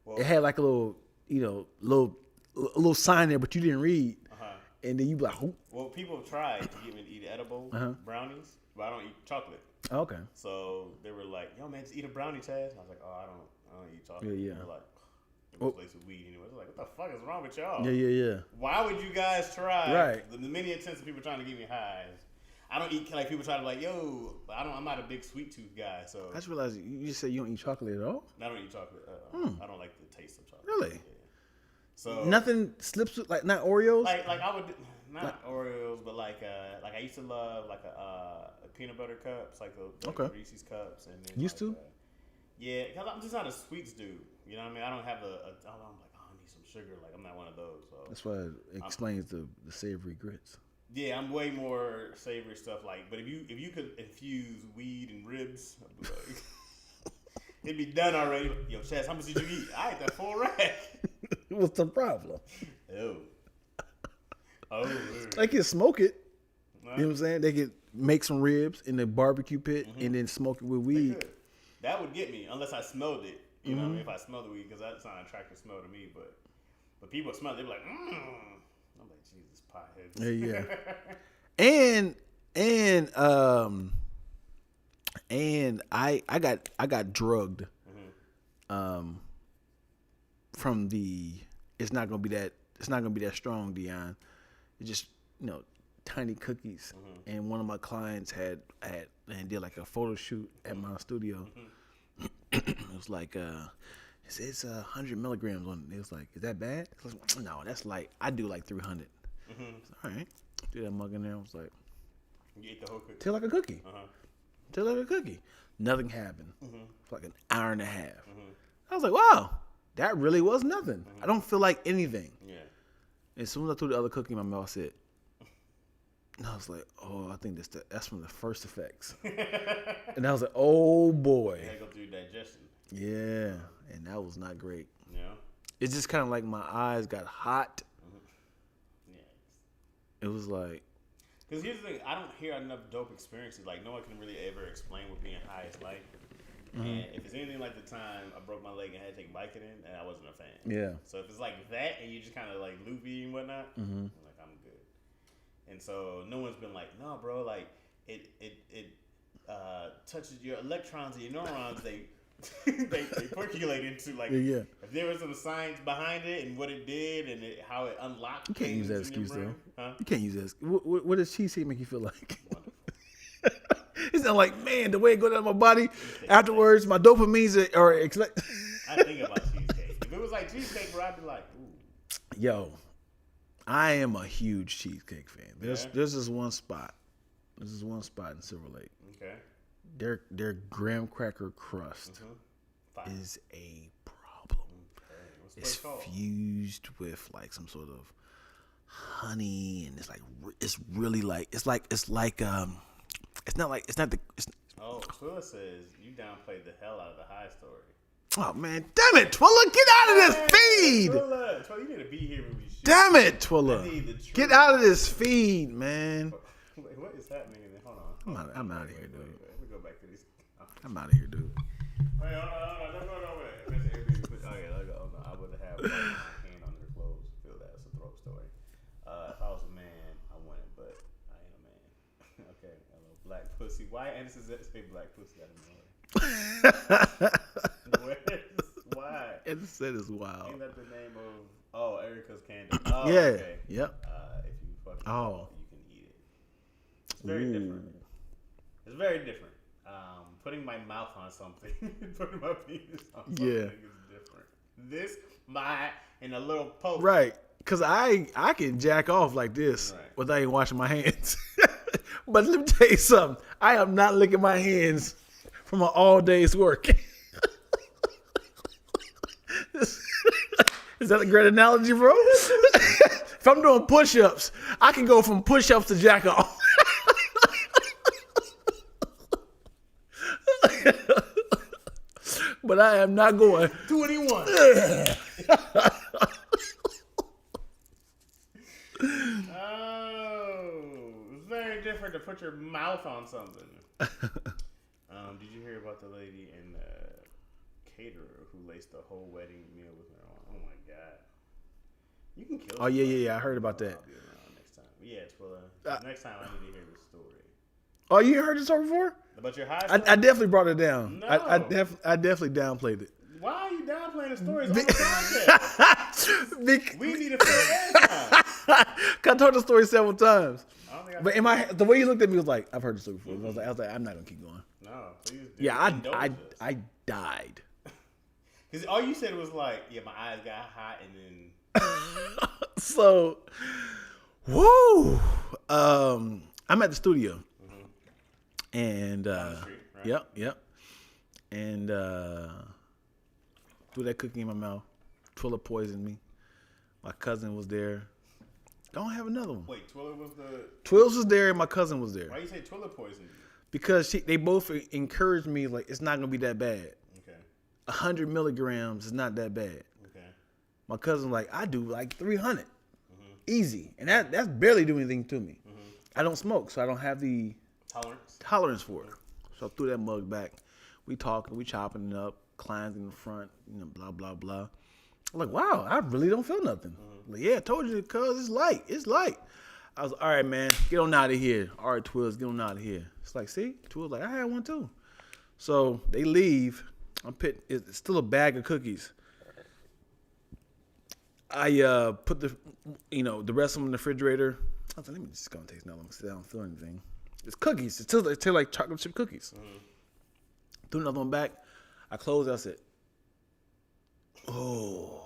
Well, it had like a little, you know, little sign there, but you didn't read, and then you be like, "Who?" well, people have tried to get me to eat edible brownies, but I don't eat chocolate. Okay. So they were like, "Yo, man, just eat a brownie, Chaz." I was like, "Oh, I don't eat chocolate." Yeah. They're like, it was laced with weed anyway. I was like, "What the fuck is wrong with y'all?" Yeah. Why would you guys try? Right. The many attempts of people trying to get me high. I don't eat like people try to like, yo. I'm not a big sweet tooth guy, so I just realized you just said you don't eat chocolate at all. I don't eat chocolate. I don't like the taste of chocolate. Really? Yeah. So Nothing slips with like not Oreos. like I would not Oreos, but like I used to love like a peanut butter cups, like the Okay. Reese's cups, and then Used to? Yeah, because I'm just not a sweets dude. You know what I mean? I don't have I'm like, oh, I need some sugar. Like I'm not one of those. So That's why it explains the savory grits. yeah, I'm way more savory stuff. Like, but if you could infuse weed and ribs, I'd be like, it'd be done already. Yo, Chaz, how much did you eat? I ate that full rack. What's the problem? Ew. Oh. They can smoke it. Nah, You know what I'm saying? They could make some ribs in the barbecue pit and then smoke it with they weed. could. That would get me unless I smelled it. You know what I mean? If I smelled the weed, because that's not an attractive smell to me. But people smell it, they be like, I'm like, Jesus, potheads. Yeah. And I got drugged from the it's not gonna be that strong, Dion. It's just, you know, tiny cookies. And one of my clients had and did like a photo shoot at my studio. It was like it's 100 milligrams on it. It was like, is that bad? I was like, no, that's light. I do like 300. All right. Threw that mug in there. I was like, You ate the whole cookie. taste like a cookie. Taste like a cookie. Nothing happened for like an hour and a half. I was like, wow, that really was nothing. I don't feel like anything. Yeah. As soon as I threw the other cookie in my mouth, I said, and I was like, oh, I think that's from the first effects. And I was like, oh boy. You gotta go through digestion. Yeah. And that was not great. Yeah. It's just kind of like my eyes got hot. Yeah. It was like, Because here's the thing, I don't hear enough dope experiences. Like, no one can really ever explain what being high is like. And if it's anything like the time I broke my leg and had to take Vicodin, and I wasn't a fan. yeah. So if it's like that, and you just kind of like loopy and whatnot, I'm like, I'm good. And so no one's been like, no, bro, like it touches your electrons and your neurons. They percolate into like Yeah. if there was some science behind it and what it did and how it unlocked. You can't use that things in your excuse, brain. though. Huh? You can't use that. What does cheesecake make you feel like? Wonderful. It's not like, man, the way it goes down my body afterwards, my dopamines are I think about cheesecake. If it was like cheesecake, bro, I'd be like, ooh. Yo, I am a huge cheesecake fan. There's this one spot. This is one spot in Silver Lake. Okay. Their graham cracker crust Fine. is a problem. Okay. What's the It's place called? fused with like some sort of honey, and it's like it's really like it's not the Oh, Twilla says you downplayed the hell out of the high story. oh man, damn it, Twilla, get out of this feed! Twilla, you need to be here when we shoot. Damn it, I Twilla, need the truth. get out of this feed, man. Wait, what is happening? Hold on. I'm out of here, dude. Let me go back to these. I'm out of here, dude. Wait, hold on. Don't go nowhere. Oh yeah, let go. Oh, no, I would have my hand on their clothes. Feel that? It's a throat story. If I was a man, I wouldn't, but I am a man. Okay, hello, black pussy. Why Anderson say black pussy out of nowhere? Why? It said it's wild. Ain't that the name of Erica's Candy? Oh, Yeah. okay. Yep. If you fucking Oh. you can eat it. It's very different. It's very different. Putting my mouth on something, putting my penis on something Yeah. is different. this, and a little poke. Right. Cause I can jack off like this Right. without even washing my hands. But let me tell you something. I am not licking my hands from an all day's work. Is that a great analogy, bro? If I'm doing push-ups, I can go from push-ups to jack off. But I am not going. 21. Oh, it's very different to put your mouth on something. Did you hear about the lady in the caterer who laced the whole wedding meal with marijuana? Oh my god! You can kill. Oh yeah. I heard about that. I'll be around next time. But yeah, well, next time I need to hear the story Oh, you heard this story before? about your high. I definitely brought it down. No. I definitely downplayed it. Why are you downplaying the stories on the podcast? We need to fill airtime. I told the story several times. I don't think But in my head, the way you looked at me was like, I've heard the story before. I was like, I'm not gonna keep going. no, please. Do. Yeah, Indulge us. I died. Because all you said was like, yeah, my eyes got hot, and then So, woo. I'm at the studio, and the street, right? yep, and threw that cookie in my mouth. Twilla poisoned me. My cousin was there. Don't have another one. Wait, Twilla was the. Twills was there, and my cousin was there Why you say Twilla poisoned you? because they both encouraged me like it's not gonna be that bad. Okay, 100 milligrams is not that bad. okay. My cousin like I do like 300, easy, and that's barely doing anything to me. I don't smoke, so I don't have the tolerance for it. So I threw that mug back. We talking, we chopping it up, clients in the front, blah blah blah. I'm like, wow, I really don't feel nothing. Like, yeah, I told you, cuz it's light. I was all right, man, get on out of here. All right, Twills, get on out of here. It's like, see, Twills like I had one too. So they leave. It's still a bag of cookies. I put the rest of them in the refrigerator. I was like, let me just go and taste another one because I don't feel anything. It's cookies. It tastes like chocolate chip cookies. Threw another one back. I closed it. I said, oh.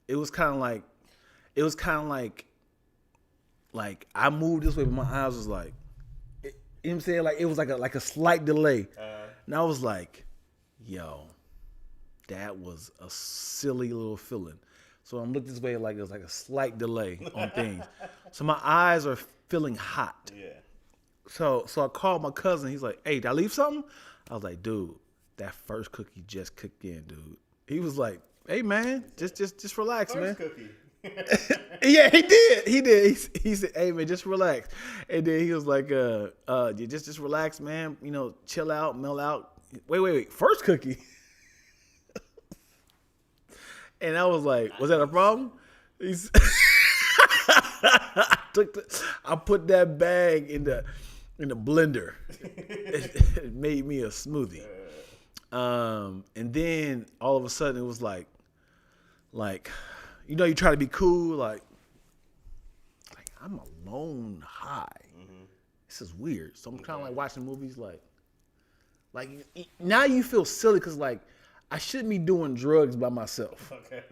It was kind of like I moved this way, but my eyes was like, you know what I'm saying? Like it was like a slight delay. And I was like, yo, that was a silly little feeling. So I'm looking this way like it was like a slight delay on things. So my eyes are feeling hot. Yeah. So I called my cousin. He's like, hey, did I leave something? I was like, dude, that first cookie just kicked in, dude. He was like, hey, man, just relax, man. First cookie. Yeah, he did. He said, hey, man, just relax. And then he was like, just relax, man. Chill out, melt out. Wait. First cookie? And I was like, was that a problem? I put that bag in the blender. It made me a smoothie. And then all of a sudden it was like you try to be cool, like I'm alone high. This is weird. So I'm kind of like watching movies like now you feel silly because like I shouldn't be doing drugs by myself. Okay.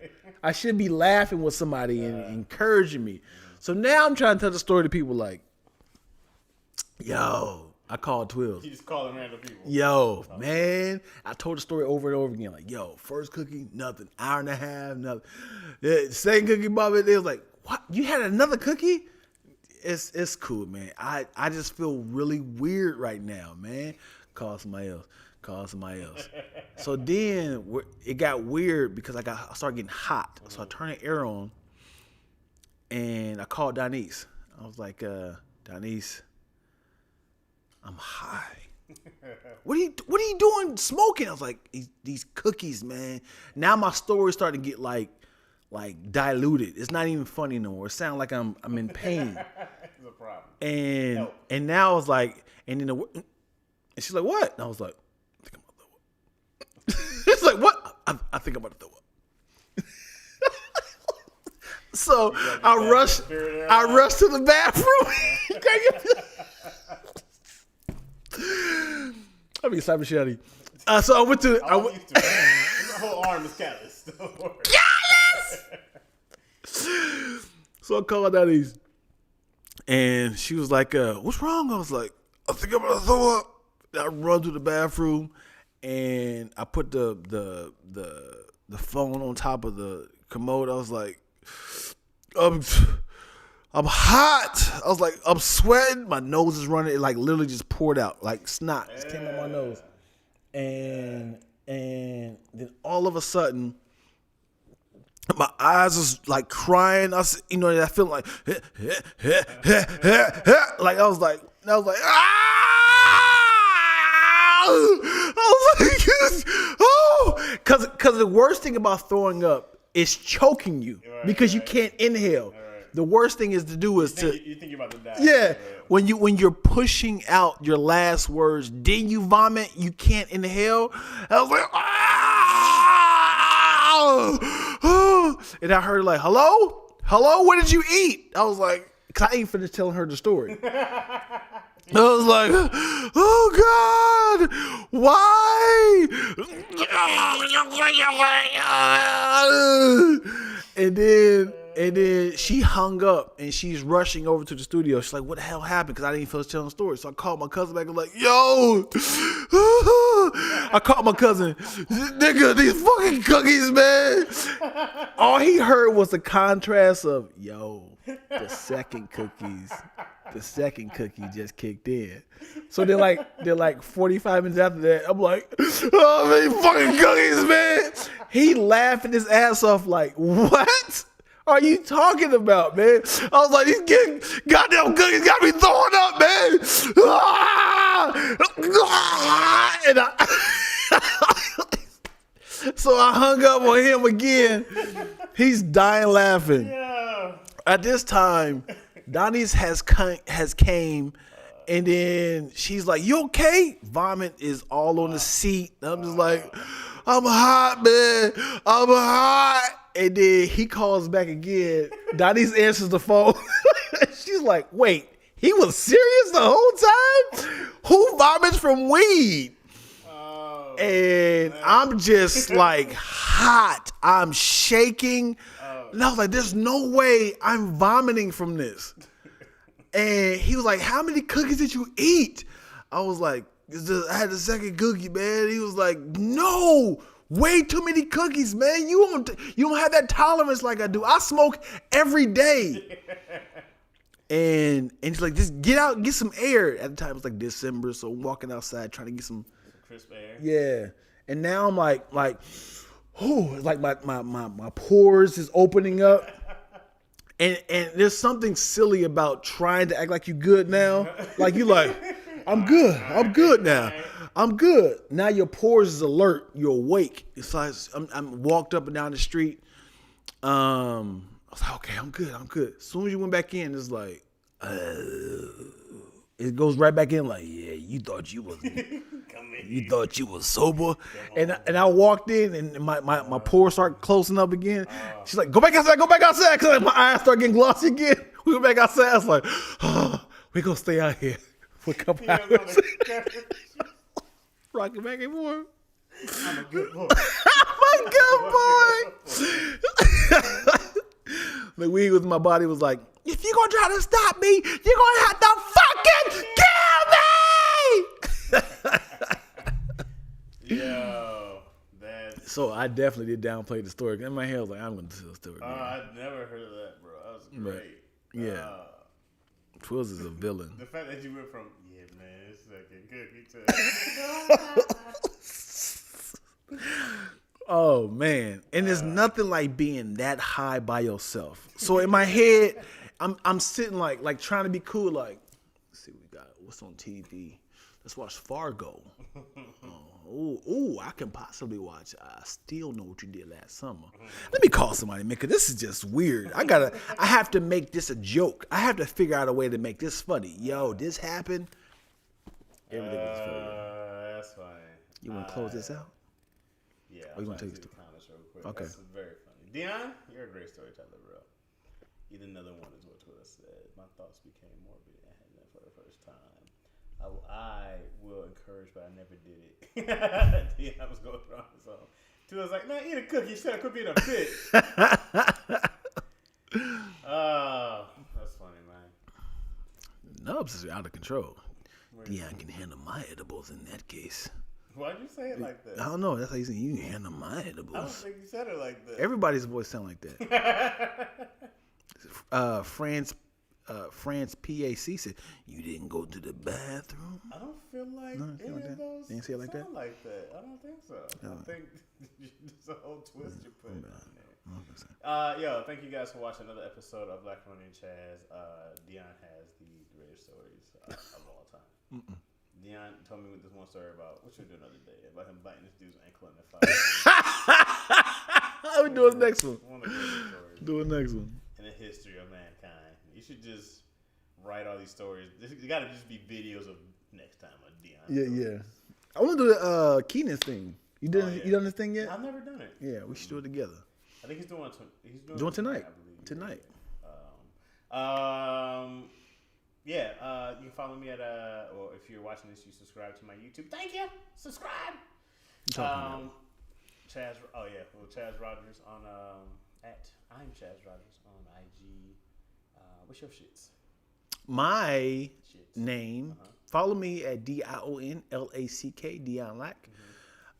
I should be laughing with somebody and encouraging me. So now I'm trying to tell the story to people like, yo, I called Twills. You just calling random people. Yo, man, I told the story over and over again. Like, yo, first cookie, nothing. Hour and a half, nothing. The second cookie, Bobby, they was like, what? You had another cookie? It's cool, man. I just feel really weird right now, man. Call somebody else. So then it got weird because I started getting hot. So I turned the air on and I called Donise. I was like, Donise, I'm high. What are you doing smoking? I was like, these cookies, man. Now my story starting to get like diluted. It's not even funny no more. It sounds like I'm in pain. It's a problem. And now I was like, and she's like, what? And I was like, I think I'm about to throw up. She's like, what? I think I'm about to throw up. So I rushed to the bathroom. I mean, cyber shitty. So I went to. My whole arm is callous. Still works. So I called Donnie's, and she was like, "What's wrong?" I was like, "I think I'm gonna throw up." I run to the bathroom, and I put the phone on top of the commode. I was like, I'm hot. I was like, I'm sweating. My nose is running. It like literally just poured out, like snot just came out my nose, and then all of a sudden, my eyes was like crying. I feel like, like I was like, oh, because the worst thing about throwing up is choking you because you can't inhale. The worst thing is to do is You think you're about to die. yeah. When you're pushing out your last words, then you vomit, you can't inhale. I was like, and I heard like, hello, what did you eat? I was like, cause I ain't finished telling her the story. I was like, oh God, why? And then she hung up and she's rushing over to the studio. She's like, what the hell happened? Because I didn't finish telling the story. So I called my cousin back and like, yo. I called my cousin, nigga, these fucking cookies, man. All he heard was the contrast of, yo, the second cookie just kicked in. So they're like 45 minutes after that, I'm like, oh, man, fucking cookies, man. He laughing his ass off like, what are you talking about, man? I was like, these goddamn cookies got me throwing up, man. And so I hung up on him again. He's dying laughing. Yeah. At this time, Donnie's has came, and then she's like, "You okay?" Vomit is all on the seat. I'm just like, "I'm hot, man. I'm hot." And then he calls back again. Donnie's answers the phone. She's like, "Wait, he was serious the whole time? Who vomits from weed?" And I'm just like hot. I'm shaking. And I was like, there's no way I'm vomiting from this. And he was like, how many cookies did you eat? I was like, I had the second cookie, man. He was like, no, way too many cookies, man. You don't have that tolerance like I do. I smoke every day. And he's like, just get out, get some air. At the time, it was like December, so I'm walking outside trying to get some crisp air. Yeah. And now I'm like, oh, it's like my pores is opening up. And there's something silly about trying to act like you good now. Like you like, I'm good now. I'm good. Now your pores is alert. You're awake. It's like I'm walked up and down the street. I was like, okay, I'm good. As soon as you went back in, it's like, it goes right back in like, yeah, you thought you was sober. And I walked in and my pores start closing up again. She's like, go back outside. Cause like, my eyes start getting glossy again. We went back outside. I was like, oh, we gonna stay out here for a couple hours. Rocking back and forth. I'm a good boy. I'm a good boy. The weed with my body was like, if you're gonna try to stop me, you're gonna have to fucking kill me. Yo, that's. So I definitely did downplay the story. In my head, I was like, I'm gonna tell the story. I've never heard of that, bro. That was great. Yeah. Twills is a villain. The fact that you went from, yeah, man, it's fucking cookie to. Oh man, and there's nothing like being that high by yourself. So in my head, I'm sitting like trying to be cool. Like, let's see, what's on TV? Let's watch Fargo. I can possibly watch I Still Know What You Did Last Summer. Let me call somebody, man, because this is just weird. I have to make this a joke. I have to figure out a way to make this funny. Yo, this happened. Everything is funny. That's funny. You want to close this out? Yeah. Oh, you want to take take the the comments real quick. Okay. That's very funny. Dion, you're a great storyteller, bro. You did another one is what Twitter said. My thoughts became morbid and had that for the first time. I will encourage, but I never did it. Dion was going through on his own. She was like, man, eat a cookie. Shut up, quit being a bitch. That's funny, man. Nubs is out of control. Dion can handle my edibles in that case. Why'd you say it like that? I don't know. That's how you say you can handle my I don't edibles. think you said it like that. Everybody's voice sound like that. France PAC said, "You didn't go to the bathroom." I don't feel like No, it's any not like of that. those You didn't see it like that? sound like that. I don't think so. I think it's a whole twist you're putting on there. Yo, thank you guys for watching another episode of Black Ronnie and Chaz. Dion has the greatest stories of all time. Dion told me this one story about what you were doing the other day about him biting this dude's ankle in the fire. We do the next one. One of the greatest stories Do the next one. in the history of mankind. You should just write all these stories. You gotta just be videos of next time of Dion. Yeah. I want to do the Keenan's thing. You done you done this thing yet? I've never done it. Yeah, we should do it together. I think he's doing it. He's doing Doing it tonight. I believe. Tonight. Yeah. You can follow me at or if you're watching this, you subscribe to my YouTube. Thank you. Subscribe. Chaz. Oh yeah. Well, Chaz Rogers on I'm Chaz Rogers on IG. What's your shits? My Shits. name. Follow me at DIONLACK, Dion Lack.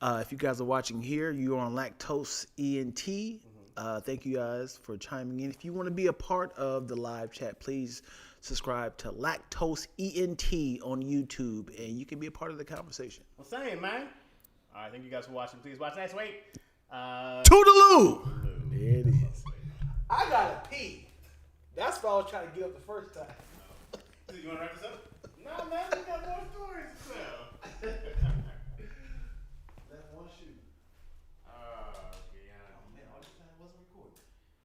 If you guys are watching here, you're on Lactose ENT. Thank you guys for chiming in. If you want to be a part of the live chat, please subscribe to Lactose ENT on YouTube, and you can be a part of the conversation. Well, same, man. All right. Thank you guys for watching. Please watch next week. Toodaloo! There it is. I gotta pee. That's why I was trying to get up the first time. You want to wrap this up?